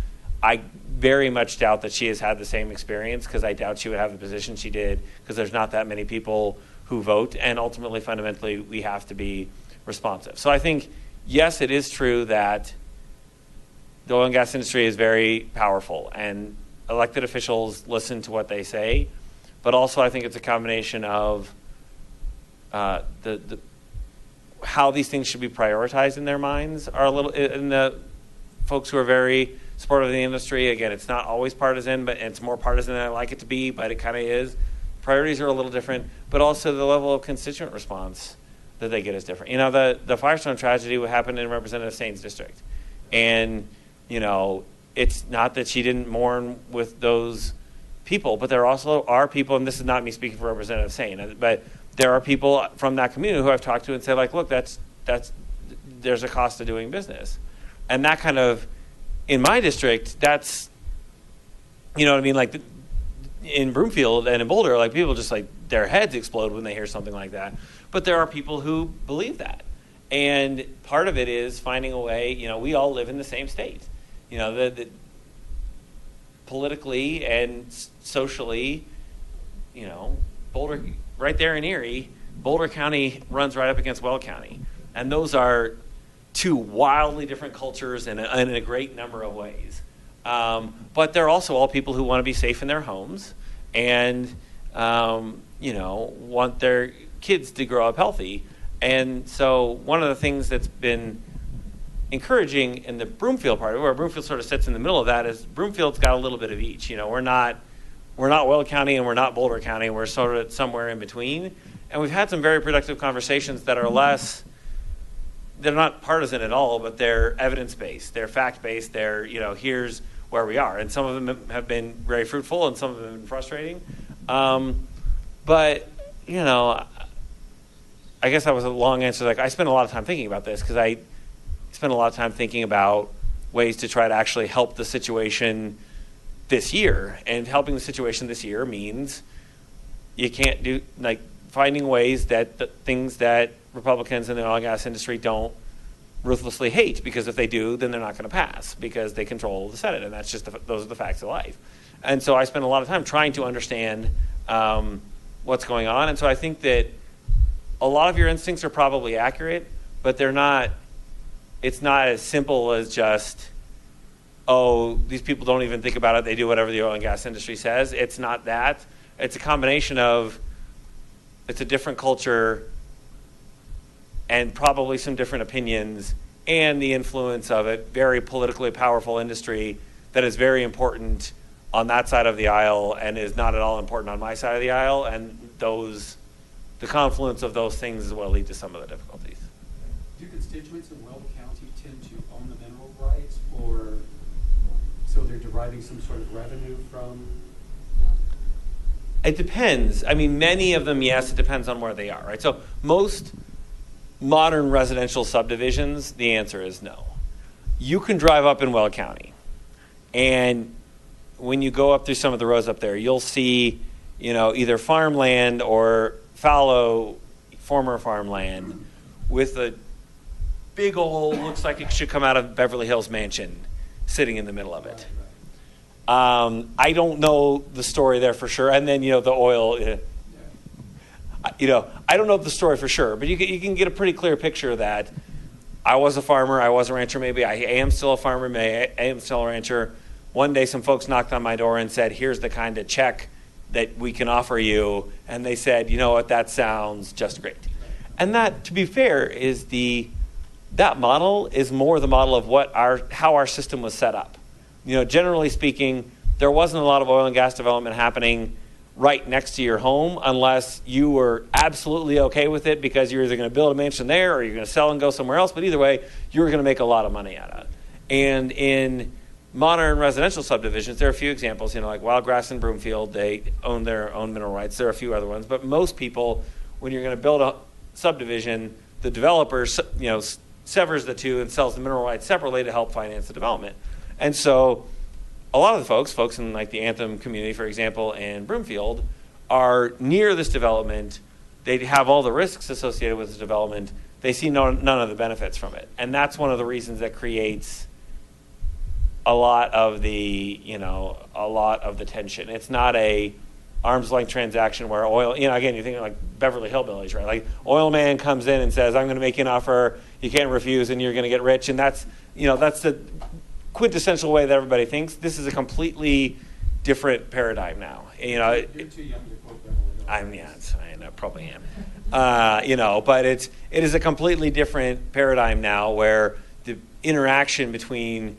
I very much doubt that she has had the same experience, because I doubt she would have the position she did, because there's not that many people who vote, and ultimately, fundamentally, we have to be responsive. So I think, yes, it is true that the oil and gas industry is very powerful, and elected officials listen to what they say, but also I think it's a combination of the how these things should be prioritized in their minds are a little, in the folks who are very supportive of the industry. Again, it's not always partisan, but it's more partisan than I like it to be, but it kind of is. Priorities are a little different, but also the level of constituent response that they get is different. You know, the Firestone tragedy happened in Representative Sain's district. And, you know, it's not that she didn't mourn with those people, but there also are people, and this is not me speaking for Representative Sain, but there are people from that community who I've talked to and say, like, look, there's a cost to doing business. And that kind of, in my district, that's, you know what I mean? Like in Broomfield and in Boulder, like people just like their heads explode when they hear something like that. But there are people who believe that. And part of it is finding a way, you know, we all live in the same state. You know, the politically and socially, you know, Boulder, right there in Erie, Boulder County runs right up against Weld County. And those are two wildly different cultures in a great number of ways. But they're also all people who want to be safe in their homes and, you know, want their kids to grow up healthy. And so one of the things that's been encouraging in the Broomfield part, where Broomfield sort of sits in the middle of that, is Broomfield's got a little bit of each. You know, we're not Weld County and we're not Boulder County. We're sort of somewhere in between. And we've had some very productive conversations that are less, they're not partisan at all, but they're evidence-based, they're fact-based, they're, you know, here's where we are. And some of them have been very fruitful and some of them have been frustrating. But, you know, I guess that was a long answer. Like, I spent a lot of time thinking about this because I spent a lot of time thinking about ways to try to actually help the situation this year. And helping the situation this year means you can't do, like, finding ways that the things that Republicans in the oil and gas industry don't ruthlessly hate, because if they do, then they're not going to pass because they control the Senate, and that's just those are the facts of life. And so I spent a lot of time trying to understand what's going on, and so I think that a lot of your instincts are probably accurate, but they're not. It's not as simple as just, oh, these people don't even think about it; they do whatever the oil and gas industry says. It's not that. It's a combination of it's a different culture and probably some different opinions, and the influence of a very politically powerful industry that is very important on that side of the aisle and is not at all important on my side of the aisle. And the confluence of those things is what lead to some of the difficulties. Do constituents in Weld County tend to own the mineral rights, or so they're deriving some sort of revenue from? It depends. I mean, many of them, yes, it depends on where they are, right? So most modern residential subdivisions, the answer is no. You can drive up in Weld County, and when you go up through some of the roads up there, you'll see, you know, either farmland or fallow former farmland with a big old, looks like it should come out of Beverly Hills mansion sitting in the middle of it. I don't know the story there for sure. And then, you know, the oil, you know, I don't know the story for sure, but you can get a pretty clear picture that I was a farmer, I was a rancher, maybe I am still a farmer, I am still a rancher. One day some folks knocked on my door and said, here's the kind of check that we can offer you. And they said, you know what, that sounds just great. And that, to be fair, is that model is more the model of how our system was set up. You know, generally speaking, there wasn't a lot of oil and gas development happening right next to your home unless you were absolutely okay with it because you're either going to build a mansion there or you're going to sell and go somewhere else. But either way, you're going to make a lot of money out of it. And in modern residential subdivisions, there are a few examples, like Wildgrass and Broomfield, they own their own mineral rights. There are a few other ones. But most people, when you're going to build a subdivision, the developer, severs the two and sells the mineral rights separately to help finance the development. And so a lot of the folks in like the Anthem community, for example, and Broomfield, are near this development. They have all the risks associated with this development. They see none of the benefits from it. And that's one of the reasons that creates a lot of the tension. It's not a arm's length transaction where oil, again, you're thinking like Beverly Hillbillies, right? Like oil man comes in and says, I'm going to make you an offer you can't refuse and you're going to get rich. And that's the quintessential way that everybody thinks. This is a completely different paradigm now. You're too young to quote Beverly Hills. I probably am. But it is a completely different paradigm now where the interaction between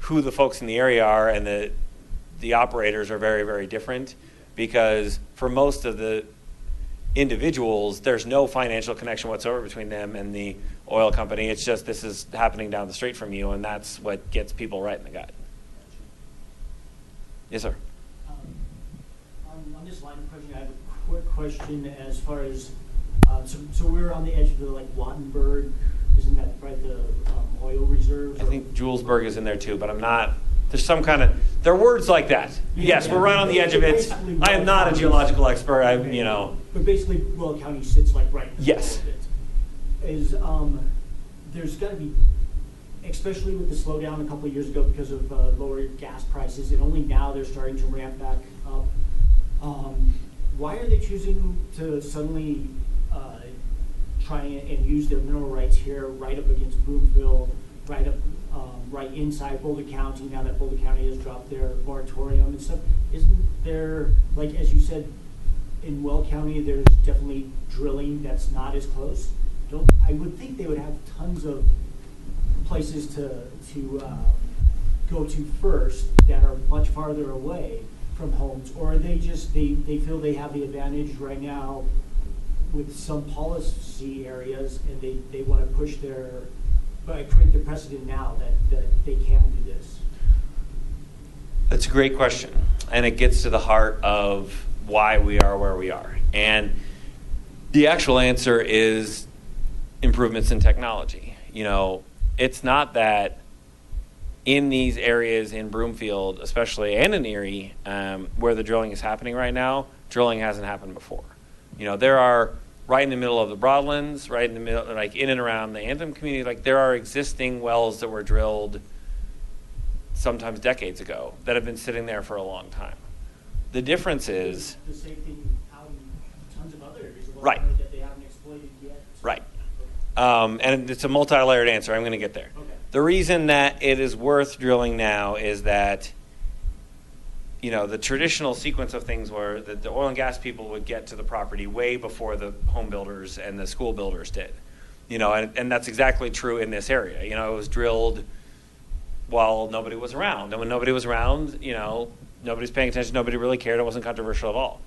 who the folks in the area are and the operators are very, very different, because for most of the individuals, there's no financial connection whatsoever between them and the oil company. It's just this is happening down the street from you, and that's what gets people right in the gut. Yes, sir. On this line of questioning, I have a quick question as far as so we're on the edge of the Wattenberg, isn't that right? The oil reserves. I think Julesburg is in there too, but I'm not. There's some kind of there are words like that. Yes, we're right on the edge of it. I am not a geological expert. But basically, Will County sits right in the yes. middle of it. Is there's got to be, especially with the slowdown a couple of years ago because of lower gas prices, and only now they're starting to ramp back up. Why are they choosing to suddenly try and use their mineral rights here, right up against Broomfield, right inside Boulder County, now that Boulder County has dropped their moratorium and stuff? Isn't there, as you said, in Will County, there's definitely drilling that's not as close? I would think they would have tons of places to go to first that are much farther away from homes, or are they just, they feel they have the advantage right now with some policy areas, and they want to push create the precedent now that they can do this? That's a great question, and it gets to the heart of why we are where we are. And the actual answer is improvements in technology. It's not that in these areas in Broomfield, especially, and in Erie, where the drilling is happening right now, drilling hasn't happened before. There are right in the middle of the Broadlands, right in the middle, in and around the Anthem community, there are existing wells that were drilled sometimes decades ago that have been sitting there for a long time. The difference is the same thing out in tons of other areas of right. that they haven't exploited yet. Right. And it's a multi-layered answer. I'm going to get there. Okay. The reason that it is worth drilling now is that the traditional sequence of things where the oil and gas people would get to the property way before the home builders and the school builders did. And that's exactly true in this area. It was drilled while nobody was around. And when nobody was around, nobody's paying attention, nobody really cared, it wasn't controversial at all.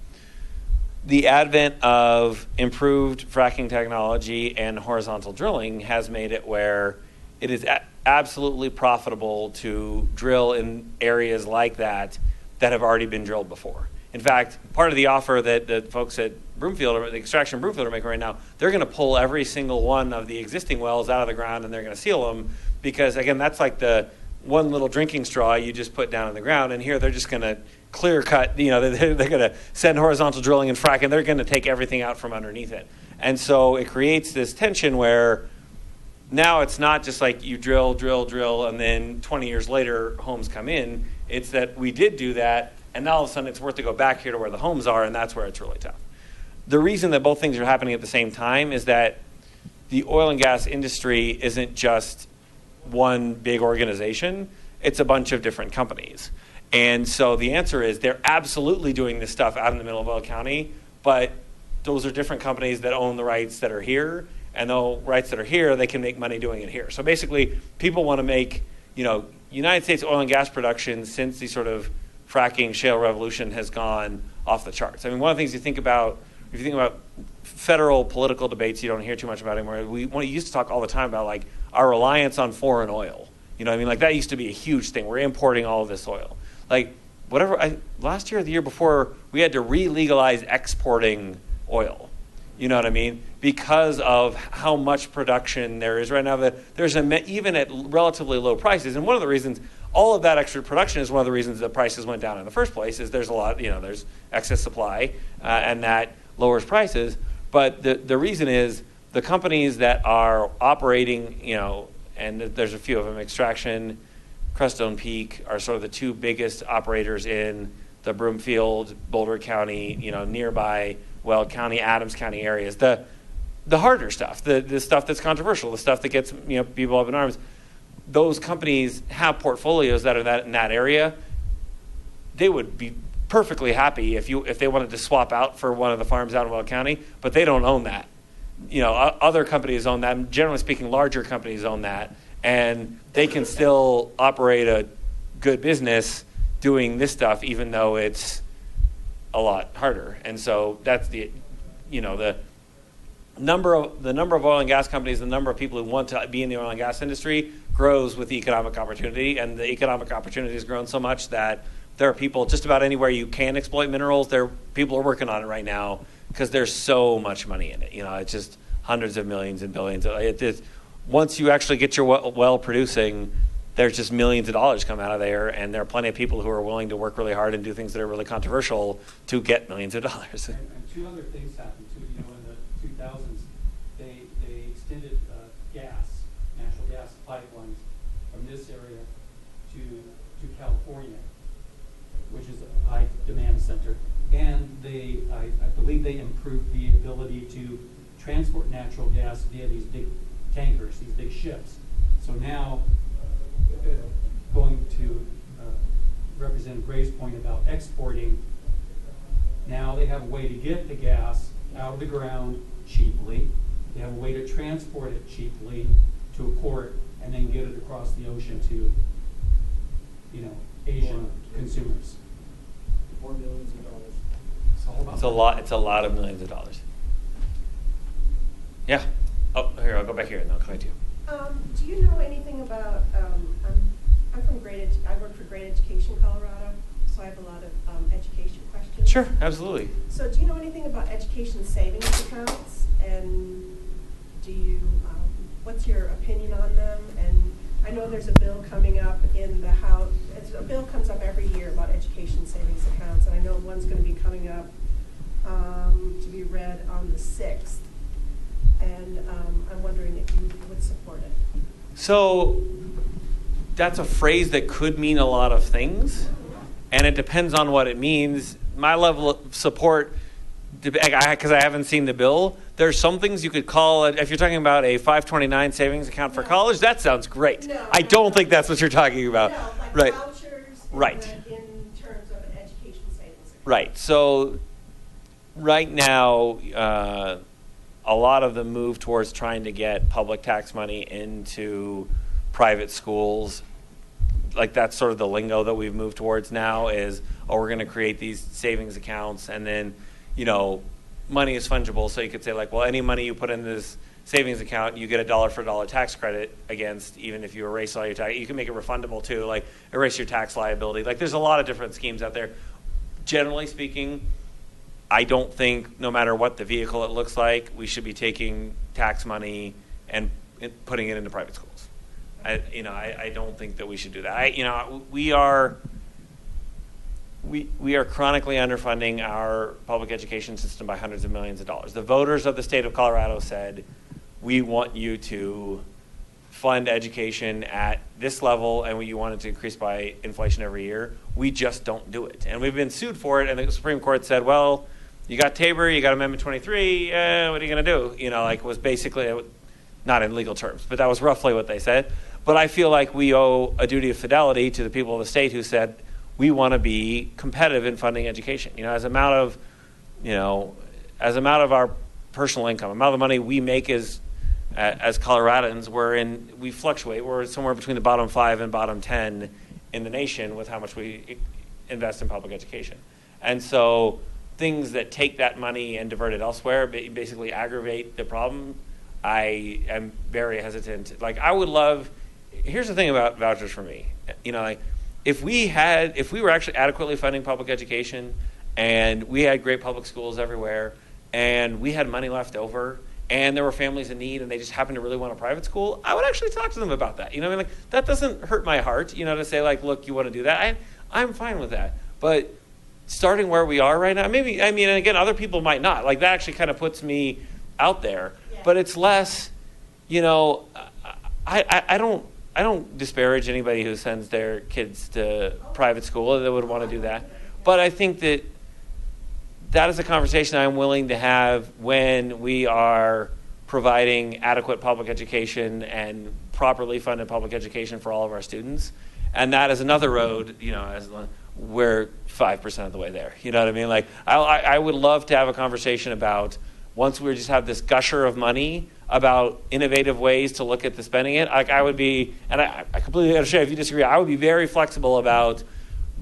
The advent of improved fracking technology and horizontal drilling has made it where it is absolutely profitable to drill in areas like that have already been drilled before. In fact, part of the offer that the folks at Broomfield, or the extraction Broomfield are making right now, they're going to pull every single one of the existing wells out of the ground and they're going to seal them because, again, that's like the one little drinking straw you just put down in the ground. And here they're just going to clear cut, they're going to send horizontal drilling and frack, and they're going to take everything out from underneath it. And so it creates this tension where now it's not just like you drill, and then 20 years later homes come in. It's that we did do that, and now all of a sudden it's worth to go back here to where the homes are, and that's where it's really tough. The reason that both things are happening at the same time is that the oil and gas industry isn't just one big organization. It's a bunch of different companies. And so the answer is they're absolutely doing this stuff out in the middle of Will County, but those are different companies that own the rights that are here, and the rights that are here, they can make money doing it here. So basically, people want to make, United States oil and gas production since the sort of fracking shale revolution has gone off the charts. I mean, one of the things you think about, if you think about federal political debates, you don't hear too much about anymore. We used to talk all the time about like our reliance on foreign oil. You know what I mean? Like that used to be a huge thing. We're importing all of this oil. Like last year or the year before, we had to re-legalize exporting oil. You know what I mean? Because of how much production there is right now. That there's even at relatively low prices. And one of the reasons, all of that extra production is one of the reasons that prices went down in the first place. Is there's a lot, there's excess supply, and that lowers prices. But the reason is the companies that are operating, and there's a few of them, Extraction, Crestone Peak, are sort of the two biggest operators in the Broomfield, Boulder County, nearby Weld County, Adams County areas. The harder stuff, the stuff that's controversial, the stuff that gets people up in arms. Those companies have portfolios that are in that area. They would be perfectly happy if they wanted to swap out for one of the farms out in Weld County, but they don't own that. Other companies own that. Generally speaking, larger companies own that, and they can still operate a good business doing this stuff, even though it's a lot harder. And so that's the number of oil and gas companies, the number of people who want to be in the oil and gas industry grows with the economic opportunity, and the economic opportunity has grown so much that there are people just about anywhere you can exploit minerals. People are working on it right now because there's so much money in it. It's just hundreds of millions and billions. Once you actually get your well producing, there's just millions of dollars come out of there, and there are plenty of people who are willing to work really hard and do things that are really controversial to get millions of dollars. And two other things happened too. In the 2000s, they extended natural gas pipelines from this area to California, which is a high demand center. And I believe they improved the ability to transport natural gas via these big tankers, these big ships. So now, going to Representative Gray's point about exporting, now they have a way to get the gas out of the ground cheaply. They have a way to transport it cheaply to a port and then get it across the ocean to, Asian consumers. $4 million. It's all about It's a lot of millions of dollars. Yeah. Oh, here, I'll go back here and I'll come to you. Do you know anything about, I'm from I work for Great Education Colorado, so I have a lot of education questions. Sure, absolutely. So do you know anything about education savings accounts? And what's your opinion on them? And I know there's a bill coming up in the House. A bill comes up every year about education savings accounts, and I know one's going to be coming up to be read on the 6th. And I'm wondering if you would support it. So that's a phrase that could mean a lot of things, and it depends on what it means. My level of support, because I haven't seen the bill, there's some things you could call it. If you're talking about a 529 savings account for college, that sounds great. I don't think that's what you're talking about. No, like right. Vouchers right. In terms of an education savings account. Right. So right now, a lot of the move towards trying to get public tax money into private schools, like that's sort of the lingo that we've moved towards now is, we're going to create these savings accounts, and then, money is fungible, so you could say like, well, any money you put in this savings account, you get a dollar for dollar tax credit against, even if you erase all your tax. You can make it refundable too, like erase your tax liability. Like there's a lot of different schemes out there. Generally speaking, I don't think, no matter what the vehicle it looks like, we should be taking tax money and putting it into private schools. I don't think that we should do that. We are chronically underfunding our public education system by hundreds of millions of dollars. The voters of the state of Colorado said, we want you to fund education at this level, and you want it to increase by inflation every year. We just don't do it. And we've been sued for it, and the Supreme Court said, well, you got Tabor, you got Amendment 23, what are you going to do? It was basically, not in legal terms, but that was roughly what they said. But I feel like we owe a duty of fidelity to the people of the state who said, we want to be competitive in funding education. As amount of our personal income, amount of money we make as Coloradans, we fluctuate. We're somewhere between the bottom 5 and bottom 10 in the nation with how much we invest in public education. And so things that take that money and divert it elsewhere, basically aggravate the problem, I am very hesitant. Like, I would love, here's the thing about vouchers for me. You know, like, if we were actually adequately funding public education, and we had great public schools everywhere, and we had money left over, and there were families in need, and they just happened to really want a private school, I would actually talk to them about that. You know what I mean? Like, that doesn't hurt my heart, you know, to say, like, look, you want to do that. I'm fine with that. But starting where we are right now, maybe, I mean, and again, other people might not. Like, that actually kind of puts me out there. Yeah. But it's less, you know, I don't disparage anybody who sends their kids to private school that would want to do that. But I think that is a conversation I'm willing to have when we are providing adequate public education and properly funded public education for all of our students. And that is another road, you know, as we're 5% of the way there. You know what I mean? Like, I would love to have a conversation about, once we just have this gusher of money, about innovative ways to look at the spending it. Like, I would be, and I completely understand if you disagree, I would be very flexible about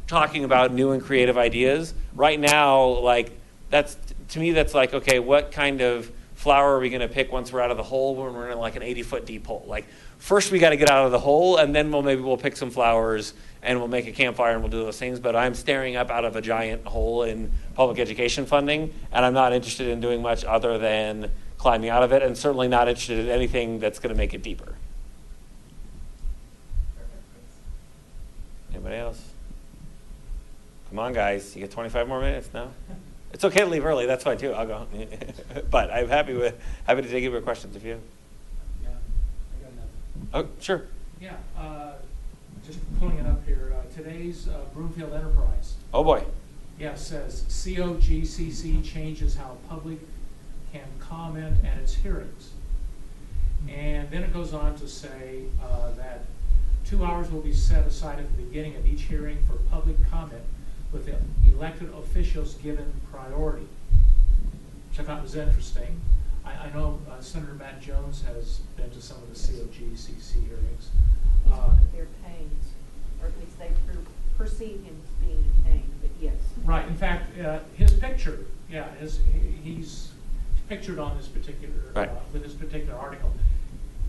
talking about new and creative ideas. Right now, like, that's, to me, that's like, okay, what kind of flower are we going to pick once we're out of the hole when we're in like an 80-foot deep hole? Like, first we got to get out of the hole, and then we'll pick some flowers and we'll make a campfire and we'll do those things. But I'm staring up out of a giant hole in public education funding, and I'm not interested in doing much other than climbing out of it, and certainly not interested in anything that's going to make it deeper. Anybody else? Come on, guys. You get 25 more minutes now? It's okay to leave early. That's fine, too. I'll go. But I'm happy to take your questions if you have. Yeah, I got nothing. Oh, sure. Yeah, just pulling it up here. Today's Broomfield Enterprise. Oh, boy. Yeah, says COGCC changes how public can comment at its hearings. And then it goes on to say that 2 hours will be set aside at the beginning of each hearing for public comment, with the elected officials given priority, which I thought was interesting. I know Senator Matt Jones has been to some of the COGCC hearings. He's one of their pains, or at least they perceive him as being in pain, but yes. Right. In fact, his picture, he's pictured on this particular, right, with this particular article.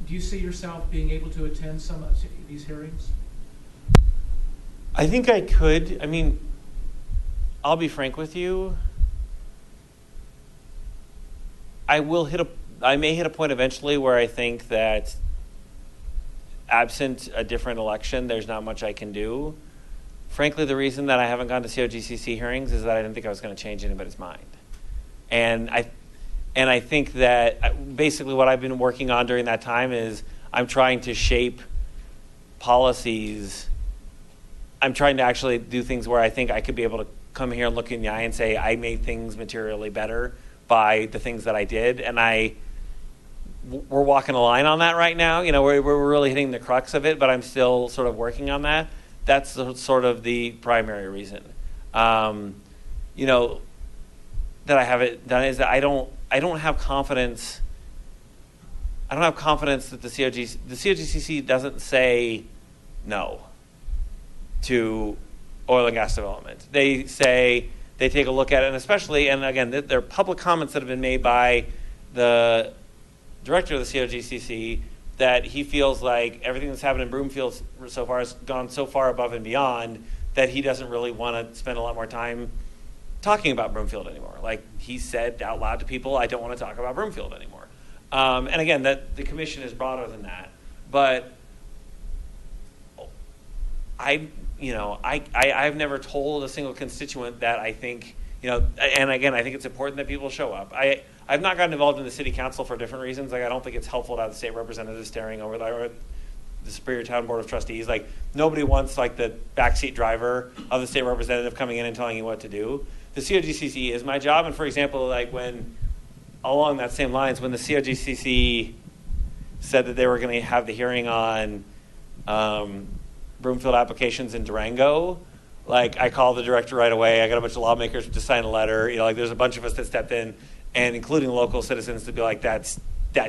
Do you see yourself being able to attend some of these hearings? I think I could. I mean, I'll be frank with you. I may hit a point eventually where I think that, absent a different election, there's not much I can do. Frankly, the reason that I haven't gone to COGCC hearings is that I didn't think I was going to change anybody's mind. And I think that basically what I've been working on during that time is I'm trying to shape policies. I'm trying to actually do things where I think I could be able to come here and look in the eye and say I made things materially better by the things that I did. And we're walking a line on that right now. You know, we're really hitting the crux of it, but I'm still sort of working on that. That's sort of the primary reason. You know, that I haven't done is that I don't have confidence. I don't have confidence that the COGCC doesn't say no to oil and gas development. They say they take a look at it, and especially, and again, there are public comments that have been made by the director of the COGCC that he feels like everything that's happened in Broomfield so far has gone so far above and beyond that he doesn't really want to spend a lot more time talking about Broomfield anymore. Like, he said out loud to people, I don't want to talk about Broomfield anymore. And again, that the commission is broader than that. But I've never told a single constituent that I think, you know, and again, I think it's important that people show up. I've not gotten involved in the city council for different reasons. Like, I don't think it's helpful to have the state representative staring over the Superior Town Board of Trustees. Like, nobody wants like the backseat driver of the state representative coming in and telling you what to do. The COGCC is my job, and for example, like when, along that same lines, when the COGCC said that they were going to have the hearing on Broomfield applications in Durango, like, I called the director right away. I got a bunch of lawmakers to sign a letter. You know, like, there's a bunch of us that stepped in, and including local citizens, to be like, that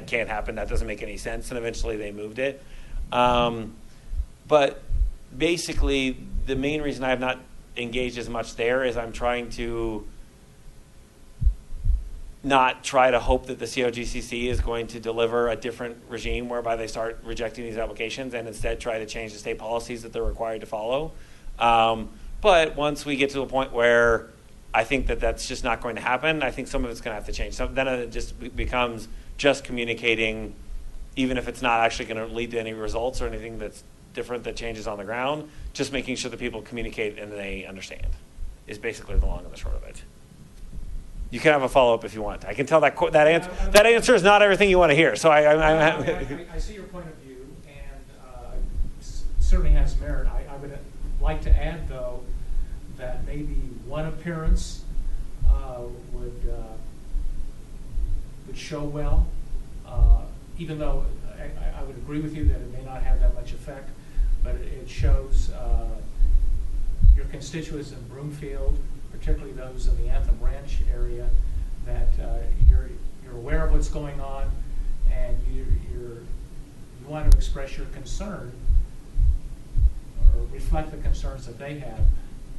can't happen. That doesn't make any sense. And eventually they moved it. But basically, the main reason I have not engaged as much there is I'm trying to not try to hope that the COGCC is going to deliver a different regime whereby they start rejecting these applications, and instead try to change the state policies that they're required to follow. But once we get to a point where I think that that's just not going to happen, I think some of it's going to have to change. So then it just becomes just communicating, even if it's not actually going to lead to any results or anything that's different that changes on the ground, just making sure that people communicate and they understand is basically the long and the short of it. You can have a follow-up if you want. I can tell that that answer is not everything you want to hear. So I see your point of view, and certainly has merit. I would like to add, though, that maybe one appearance would show well, even though I would agree with you that it may not have that much effect, but it shows your constituents in Broomfield, particularly those in the Anthem Ranch area, that you're aware of what's going on, and you want to express your concern or reflect the concerns that they have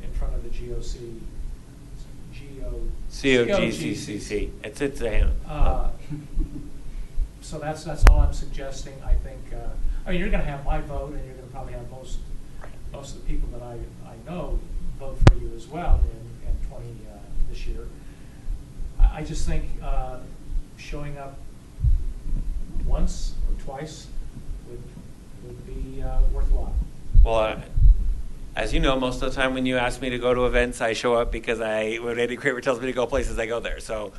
in front of the COGCC. It's a hand. So that's all I'm suggesting. I think you're going to have my vote, and you're going to probably have most of the people that I know vote for you as well in 20 this year. I just think showing up once or twice would be worthwhile. Well, as you know, most of the time when you ask me to go to events, I show up because when Andy Kramer tells me to go places, I go there. So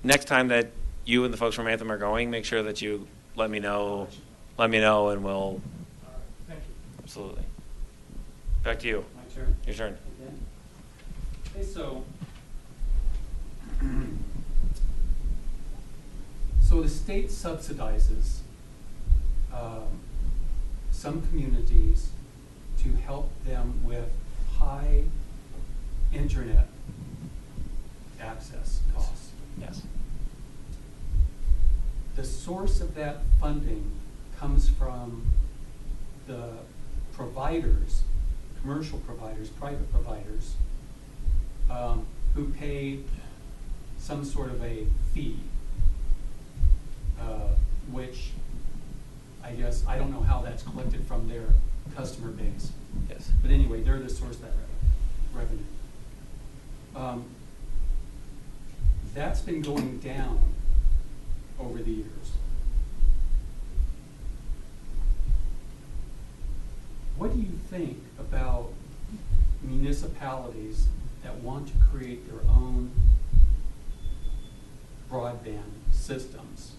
next time that you and the folks from Anthem are going, make sure that you let me know, and we'll. All right, thank you. Absolutely. Back to you. My turn. Your turn. Again. Okay, so the state subsidizes some communities to help them with high internet access costs. Yes. The source of that funding comes from the providers, commercial providers, private providers, who pay some sort of a fee, which I guess, I don't know how that's collected from their customer base. Yes. But anyway, they're the source of that revenue. That's been going down over the years. What do you think about municipalities that want to create their own broadband systems,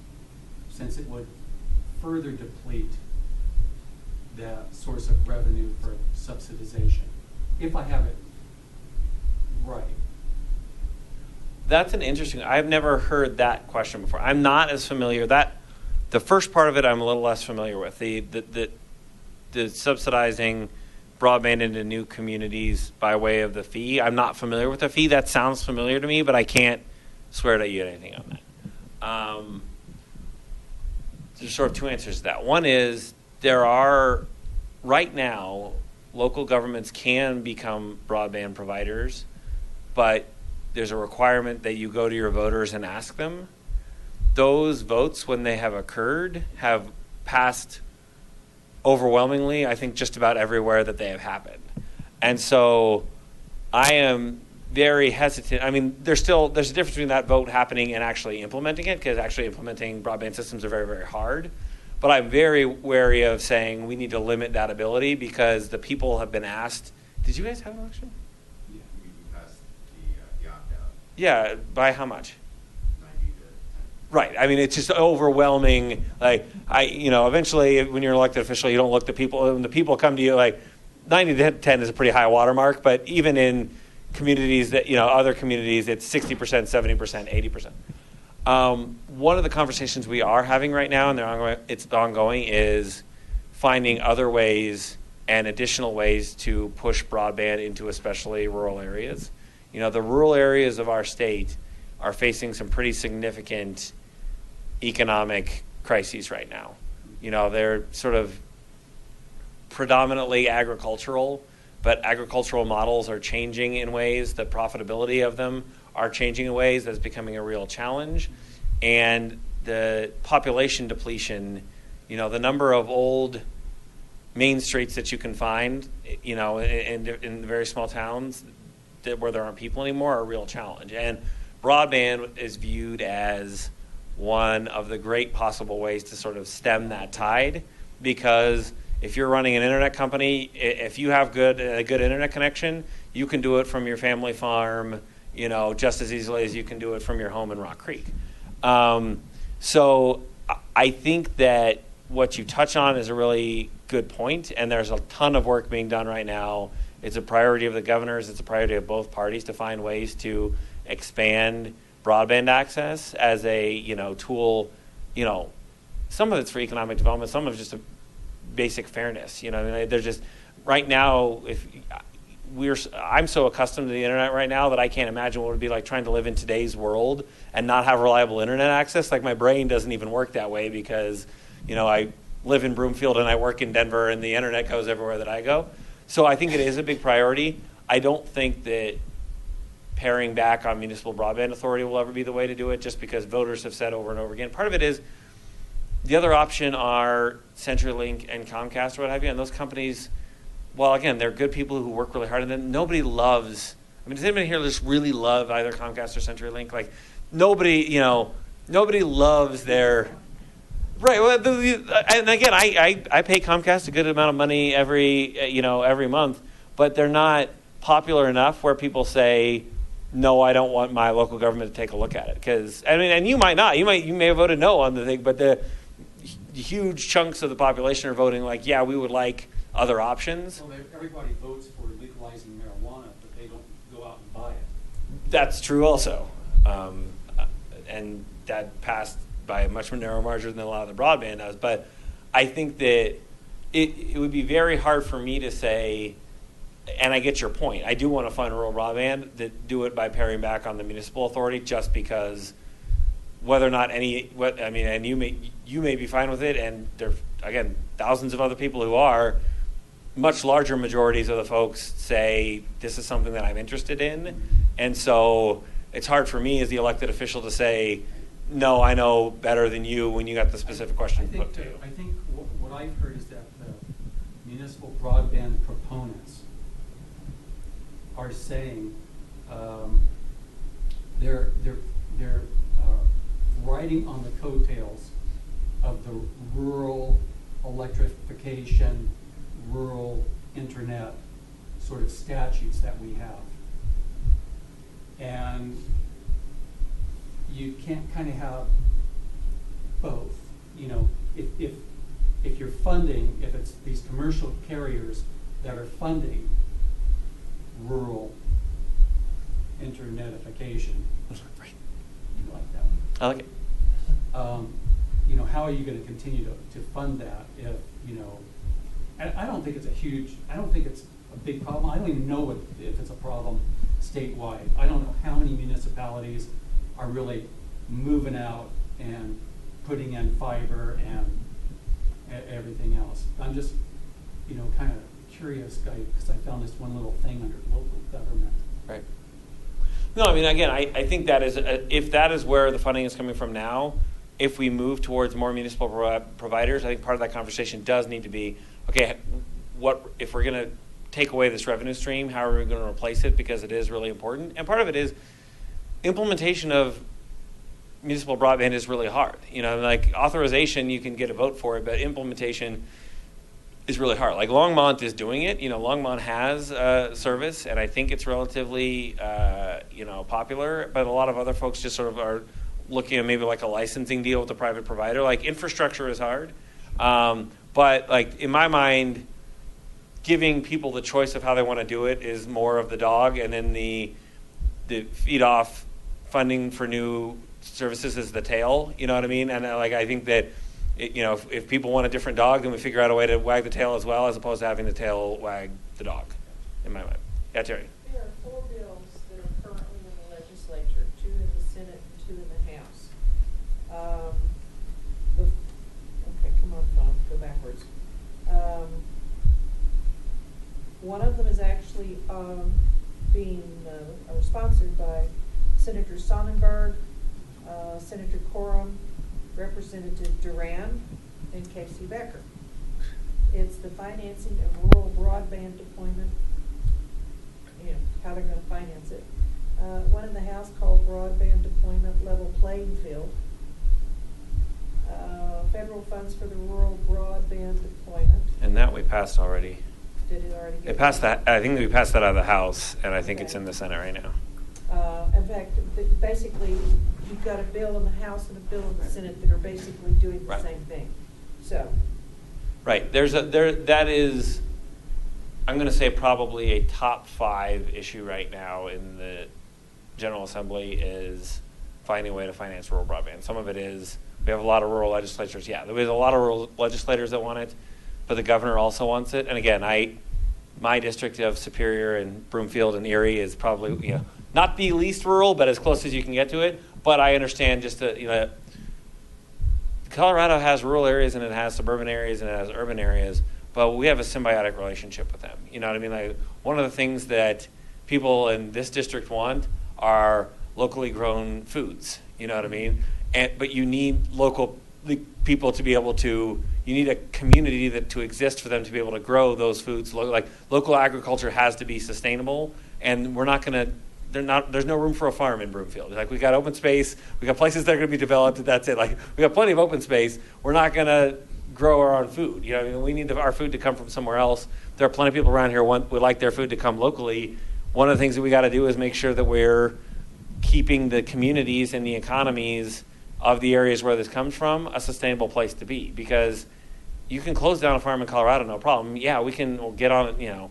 since it would further deplete that source of revenue for subsidization, if I have it right? That's an interesting. I've never heard that question before. I'm not as familiar. The first part of it, I'm a little less familiar with. The subsidizing broadband into new communities by way of the fee. I'm not familiar with the fee. That sounds familiar to me, but I can't swear to you anything on that. There's sort of two answers to that. One is there are, right now, local governments can become broadband providers, but there's a requirement that you go to your voters and ask them. Those votes, when they have occurred, have passed overwhelmingly, I think, just about everywhere that they have happened. And so I am very hesitant. I mean, there's a difference between that vote happening and actually implementing it, because actually implementing broadband systems are very, very hard. But I'm very wary of saying we need to limit that ability, because the people have been asked. Did you guys have an election? Yeah, we passed the opt-out. Yeah, by how much? 90 to 10. Right. I mean, it's just overwhelming. Like, eventually when you're an elected official, you don't look at people. When the people come to you, like 90 to 10 is a pretty high watermark. But even in communities that, other communities, it's 60%, 70%, 80%. One of the conversations we are having right now, and it's ongoing, is finding other ways and additional ways to push broadband into especially rural areas. The rural areas of our state are facing some pretty significant economic crises right now. They're sort of predominantly agricultural, but agricultural models are changing in ways. The profitability of them are changing in ways that's becoming a real challenge. And the population depletion, the number of old main streets that you can find, in very small towns where there aren't people anymore are a real challenge. And broadband is viewed as one of the great possible ways to sort of stem that tide, because if you're running an internet company, if you have a good internet connection, you can do it from your family farm, just as easily as you can do it from your home in Rock Creek. So I think that what you touch on is a really good point, and there's a ton of work being done right now. It's a priority of the governors. It's a priority of both parties to find ways to expand broadband access as a tool. Some of it's for economic development, some of it's just a basic fairness. They're just right now. I'm so accustomed to the internet right now that I can't imagine what it would be like trying to live in today's world and not have reliable internet access. Like, my brain doesn't even work that way because I live in Broomfield and I work in Denver, and the internet goes everywhere that I go. So I think it is a big priority. I don't think that paring back on municipal broadband authority will ever be the way to do it, just because voters have said over and over again. Part of it is the other option are CenturyLink and Comcast or what have you, and those companies, well, again, they're good people who work really hard, and then nobody loves. Does anybody here just really love either Comcast or CenturyLink? Like, nobody loves their. Right. Well, and again, I pay Comcast a good amount of money every month, but they're not popular enough where people say, no, I don't want my local government to take a look at it. Because and you might not. You may have voted no on the thing, but the huge chunks of the population are voting like, yeah, we would like other options. Well, everybody votes for legalizing marijuana, but they don't go out and buy it. That's true also, and that passed by a much more narrow margin than a lot of the broadband does. But I think that it would be very hard for me to say, and I get your point, I do want to fund rural broadband, that do it by paring back on the municipal authority, just because whether or not and you may be fine with it, and there are, again, thousands of other people who are. Much larger majorities of the folks say this is something that I'm interested in, and so it's hard for me as the elected official to say, no, I know better than you when you got the specific question put to you. I think what I've heard is that the municipal broadband proponents are saying they're riding on the coattails of the rural electrification, rural internet sort of statutes that we have. And you can't kind of have both. If you're funding, if it's these commercial carriers that are funding rural internetification, Right. you like that one? I like it. How are you going to continue to fund that if, I don't think it's a big problem. I don't even know if it's a problem statewide. I don't know how many municipalities are really moving out and putting in fiber and everything else. I'm just, kind of curious, because I found this one little thing under local government. Right. No, again, I think that is, if that is where the funding is coming from now, if we move towards more municipal providers, I think part of that conversation does need to be, okay, what if we're going to take away this revenue stream, how are we going to replace it? Because it is really important. And part of it is implementation of municipal broadband is really hard. Like authorization, you can get a vote for it, but implementation is really hard. Like Longmont is doing it. Longmont has service, and I think it's relatively, popular. But a lot of other folks just sort of are looking at maybe like a licensing deal with a private provider. Like infrastructure is hard, but like in my mind, giving people the choice of how they want to do it is more of the dog, and then the feed off funding for new services is the tail. You know what I mean? And I think that if people want a different dog, then we figure out a way to wag the tail as well, as opposed to having the tail wag the dog. In my mind, yeah, Terry. There are 4 bills that are currently in the legislature, 2 in the Senate and 2 in the House. Okay, come on, Tom, go backwards. One of them is actually being sponsored by Senator Sonnenberg, Senator Corum, Representative Duran, and Casey Becker. It's the financing of rural broadband deployment, how they're going to finance it. One in the House called broadband deployment level playing field. Federal funds for the rural broadband deployment. And that we passed already. Did it already get? It passed that. I think we passed that out of the House, and I think Okay. it's in the Senate right now. In fact, basically, you've got a bill in the House and a bill in the Senate that are basically doing the Right. same thing. So, Right. That is, I'm going to say probably a top 5 issue right now in the General Assembly is finding a way to finance rural broadband. Some of it is, we have a lot of rural legislatures. Yeah, there's a lot of rural legislators that want it, but the governor also wants it. And again, my district of Superior and Broomfield and Erie is probably, not the least rural, but as close as you can get to it. But I understand just that, Colorado has rural areas and it has suburban areas and it has urban areas, but we have a symbiotic relationship with them. You know what I mean? Like, one of the things that people in this district want are locally grown foods. You know what I mean? But you need local people to be able to. You need a community to exist for them to be able to grow those foods. Like, local agriculture has to be sustainable, and we're not going to. There's no room for a farm in Broomfield. Like, we got open space, we got places that are going to be developed, and that's it. Like, we got plenty of open space. We're not going to grow our own food. You know, I mean, we need our food to come from somewhere else. There are plenty of people around here would like their food to come locally. One of the things that we got to do is make sure that we're keeping the communities and the economies of the areas where this comes from a sustainable place to be. Because you can close down a farm in Colorado, no problem. Yeah, we can get on it,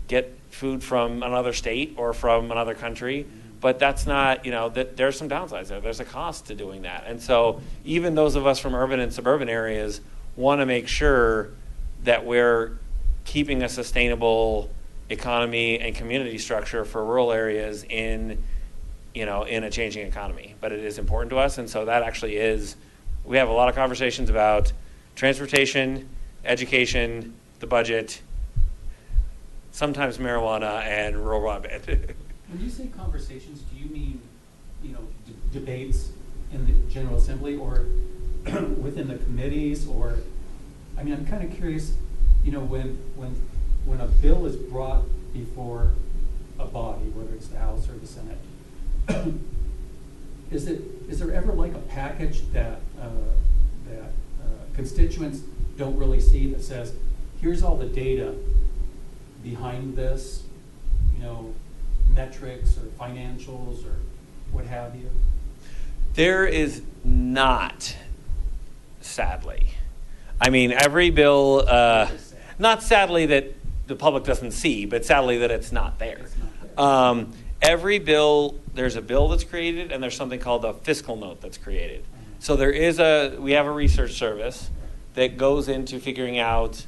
get food from another state or from another country, but that's not, there's some downsides there. There's a cost to doing that. And so even those of us from urban and suburban areas want to make sure that we're keeping a sustainable economy and community structure for rural areas in a changing economy. But it is important to us, and so that actually is, we have a lot of conversations about transportation, education, the budget, sometimes marijuana, and rural broadband. When you say conversations, do you mean, debates in the General Assembly or within the committees? Or, I'm kind of curious, when a bill is brought before a body, whether it's the House or the Senate, is there ever like a package that constituents don't really see that says, here's all the data behind this, metrics or financials or what have you? There is not, sadly. Every bill, not sadly that the public doesn't see, but sadly that it's not there. It's not there. Every bill, there's a bill that's created, and there's something called a fiscal note that's created. So we have a research service that goes into figuring out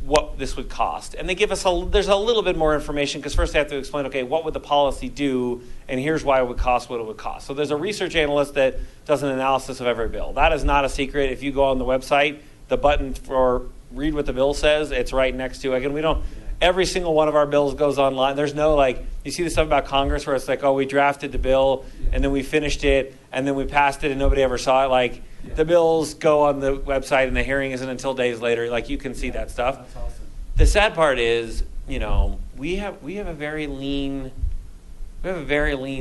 what this would cost. And they give us there's a little bit more information, because first they have to explain, okay, what would the policy do, and here's why it would cost what it would cost. So there's a research analyst that does an analysis of every bill. That is not a secret. If you go on the website, the button for read what the bill says, it's right next to it. Again, every single one of our bills goes online. There's no, you see the stuff about Congress where it's like, oh, we drafted the bill, and then we finished it, and then we passed it, and nobody ever saw it. The bills go on the website, and the hearing isn't until days later. You can see that stuff. That's awesome. The sad part is, we have a very lean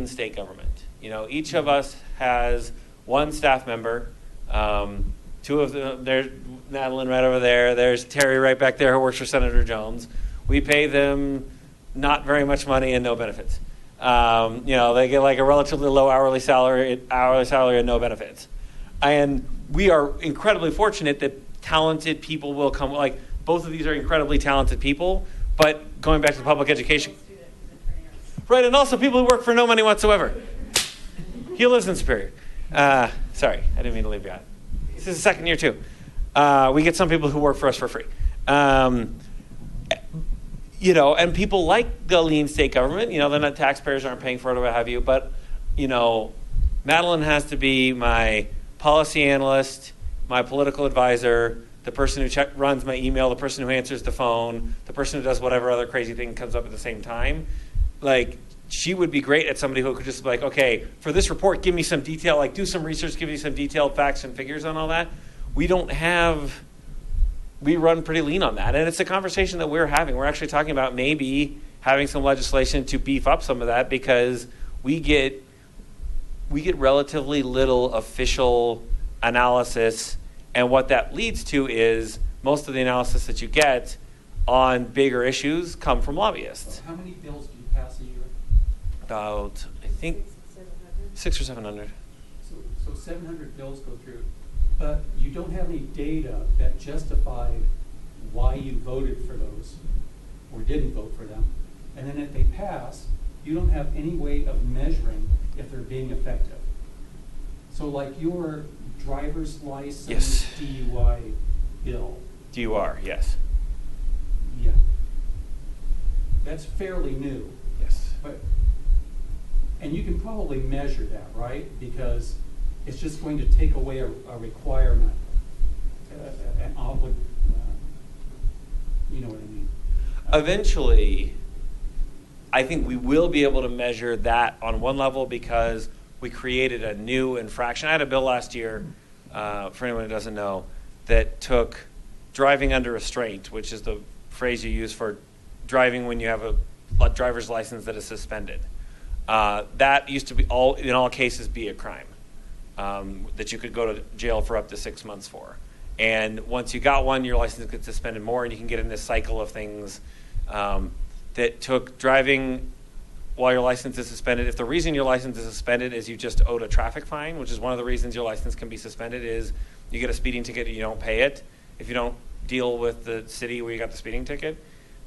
state government. Each of us has one staff member. Two of them, there's Madeline right over there. There's Terry right back there who works for Senator Jones. We pay them not very much money and no benefits. They get a relatively low hourly salary and no benefits. And we are incredibly fortunate that talented people will come. Both of these are incredibly talented people, but going back to public education. Right, and also people who work for no money whatsoever. He lives in Superior. Sorry, I didn't mean to leave you out. This is the second year too. We get some people who work for us for free. And people like the lean state government. They're not taxpayers, aren't paying for it or what have you. But, Madeline has to be my policy analyst, my political advisor, the person who runs my email, the person who answers the phone, the person who does whatever other crazy thing comes up at the same time. she would be great at somebody who could just be like, okay, for this report, give me some detail, like do some research, give me some detailed facts and figures on all that. We run pretty lean on that. And it's a conversation that we're having. We're actually talking about maybe having some legislation to beef up some of that, because we get relatively little official analysis. And what that leads to is most of the analysis that you get on bigger issues come from lobbyists. How many bills do you pass a year? About, I think, 600 or 700. So 700 bills go through, but you don't have any data that justify why you voted for those or didn't vote for them. And then if they pass, you don't have any way of measuring if they're being effective. So like your driver's license Yes. DUI bill. DUR, yes. Yeah. That's fairly new. Yes. And you can probably measure that, right? Because it's just going to take away a requirement, an you know what I mean? Eventually, I think we will be able to measure that on one level, because we created a new infraction. I had a bill last year, for anyone who doesn't know, that took driving under restraint, which is the phrase you use for driving when you have a driver's license that is suspended. That used to be in all cases be a crime that you could go to jail for up to 6 months for. And once you got one, your license gets suspended more, and you can get in this cycle of things that took driving while your license is suspended. If the reason your license is suspended is you just owed a traffic fine, which is one of the reasons your license can be suspended, is you get a speeding ticket and you don't pay it. If you don't deal with the city where you got the speeding ticket,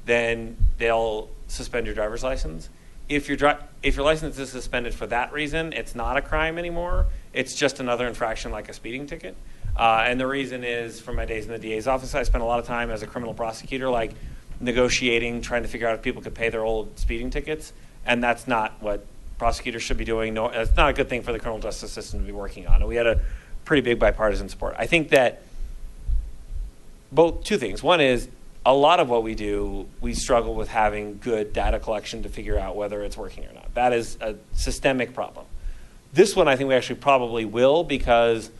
then they'll suspend your driver's license. If your license is suspended for that reason, it's not a crime anymore. It's just another infraction like a speeding ticket. And the reason is, from my days in the DA's office, I spent a lot of time as a criminal prosecutor, like negotiating, trying to figure out if people could pay their old speeding tickets. And that's not what prosecutors should be doing. No, it's not a good thing for the criminal justice system to be working on. And we had a pretty big bipartisan support. I think that two things. One is, a lot of what we do, we struggle with having good data collection to figure out whether it's working or not. That is a systemic problem. This one, I think we actually probably will, because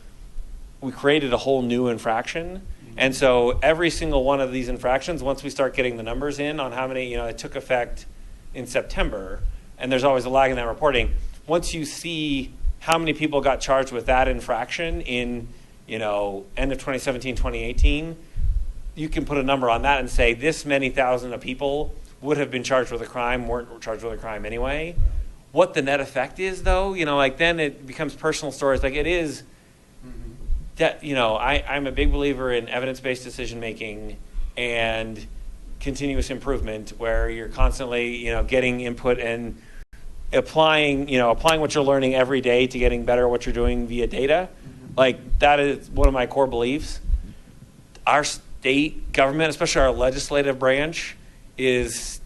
we created a whole new infraction. And so every single one of these infractions, once we start getting the numbers in on how many, it took effect in September, and there's always a lag in that reporting. Once you see how many people got charged with that infraction in, end of 2017, 2018, you can put a number on that and say this many thousand of people would have been charged with a crime, weren't charged with a crime anyway. What the net effect is, though, then it becomes personal stories. Like it is that, I'm a big believer in evidence-based decision-making and continuous improvement, where you're constantly, getting input and applying what you're learning every day to getting better at what you're doing via data. Like that is one of my core beliefs. Our state government, especially our legislative branch, is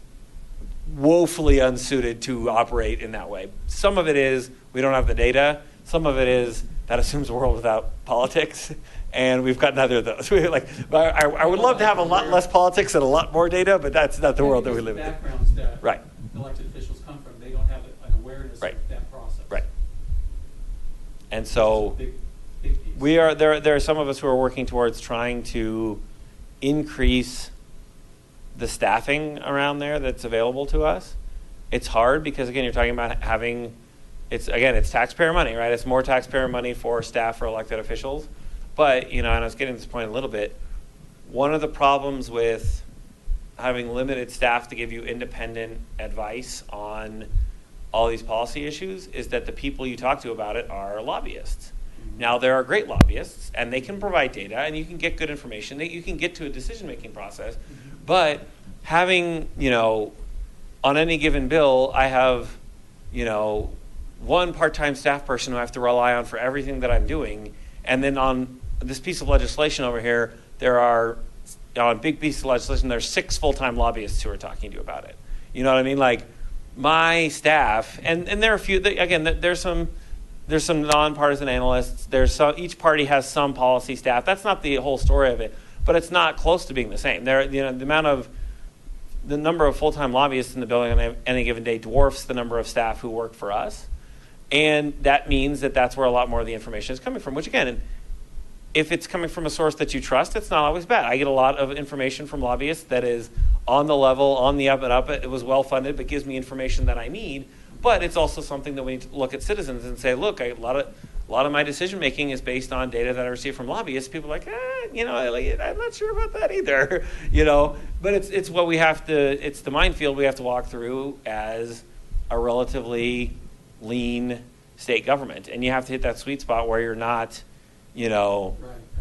woefully unsuited to operate in that way. Some of it is we don't have the data. Some of it is that assumes a world without politics, and we've got neither of those. I would love to have a lot less politics and a lot more data, but that's not the world that we live in. Backgrounds that Right. elected officials come from, they don't have an awareness Right. of that process. Right. And so Big piece. we are there are some of us who are working towards trying to increase the staffing around there that's available to us. It's hard because, again, you're talking about it's taxpayer money, right? It's more taxpayer money for staff or elected officials. But, and I was getting to this point a little bit, one of the problems with having limited staff to give you independent advice on all these policy issues is that the people you talk to about it are lobbyists. Now, there are great lobbyists, and they can provide data, and you can get good information, that you can get to a decision-making process. But having, on any given bill, I have, one part-time staff person who I have to rely on for everything that I'm doing. And then on this piece of legislation over here, on a big piece of legislation, there's 6 full-time lobbyists who are talking to you about it. You know what I mean? Like, my staff, and there are a few, again, there's some nonpartisan analysts. Each party has some policy staff. That's not the whole story of it, but it's not close to being the same. The amount of the number of full-time lobbyists in the building on any given day dwarfs the number of staff who work for us. And that means that that's where a lot more of the information is coming from, which again, if it's coming from a source that you trust, it's not always bad. I get a lot of information from lobbyists that is on the level, on the up and up. It was well-funded, but gives me information that I need. But it's also something that we need to look at citizens and say, look, a lot of my decision-making is based on data that I receive from lobbyists. People are like, I'm not sure about that either, But it's what we have to, it's the minefield we have to walk through as a relatively lean state government. And you have to hit that sweet spot where you're not,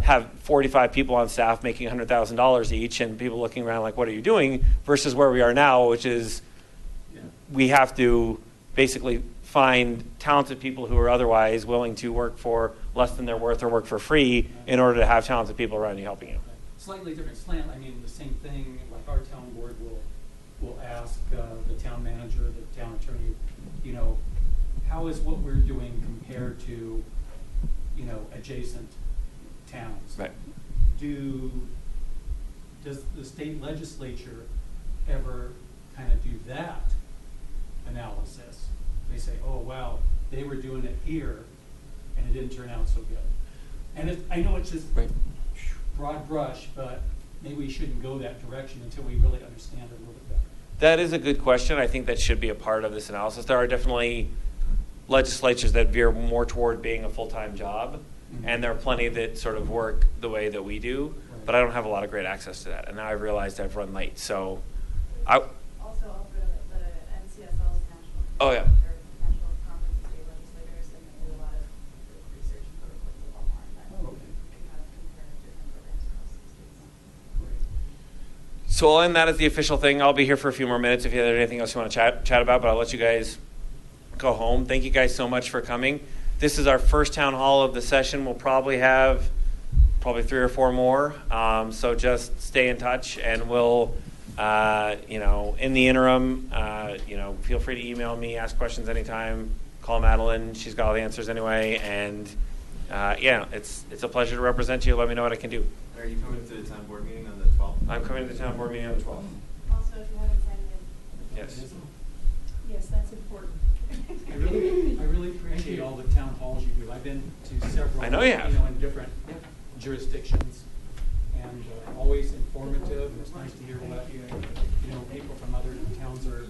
have 45 people on staff making $100,000 each and people looking around like, what are you doing? Versus where we are now, which is we have to basically find talented people who are otherwise willing to work for less than their worth or work for free in order to have talented people around you helping you. Slightly different slant. I mean, the same thing, like our town board will ask the town manager, the town attorney, how is what we're doing compared to, adjacent towns? Right. Does the state legislature ever kind of do that analysis? They say, oh, wow, they were doing it here, and it didn't turn out so good. And I know it's just broad brush, but maybe we shouldn't go that direction until we really understand it a little bit better. That is a good question. I think that should be a part of this analysis. There are definitely legislatures that veer more toward being a full-time job, and there are plenty that sort of work the way that we do, but I don't have a lot of great access to that. And now I've realized I've run late, so Also over the NCSL's national. Oh, yeah. Or National Conference of State Legislators, and they do a lot of research and reports a lot more on that. Oh, okay. We kind of compare different programs across the states. So I'll end that as the official thing. I'll be here for a few more minutes if you have anything else you want to chat about, but I'll let you guys go home. Thank you guys so much for coming. This is our first town hall of the session. We'll probably have 3 or 4 more. So just stay in touch, and we'll, in the interim, feel free to email me, ask questions anytime, call Madeline. She's got all the answers anyway. And it's a pleasure to represent you. Let me know what I can do. Are you coming to the town board meeting on the 12th? I'm coming to the town board meeting on the 12th. Also, if you haven't signed in. Yes. Yes, that's important. I really appreciate all the town halls you do. I've been to several. I know you have. In different jurisdictions, and always informative. And it's nice to hear what people from other towns are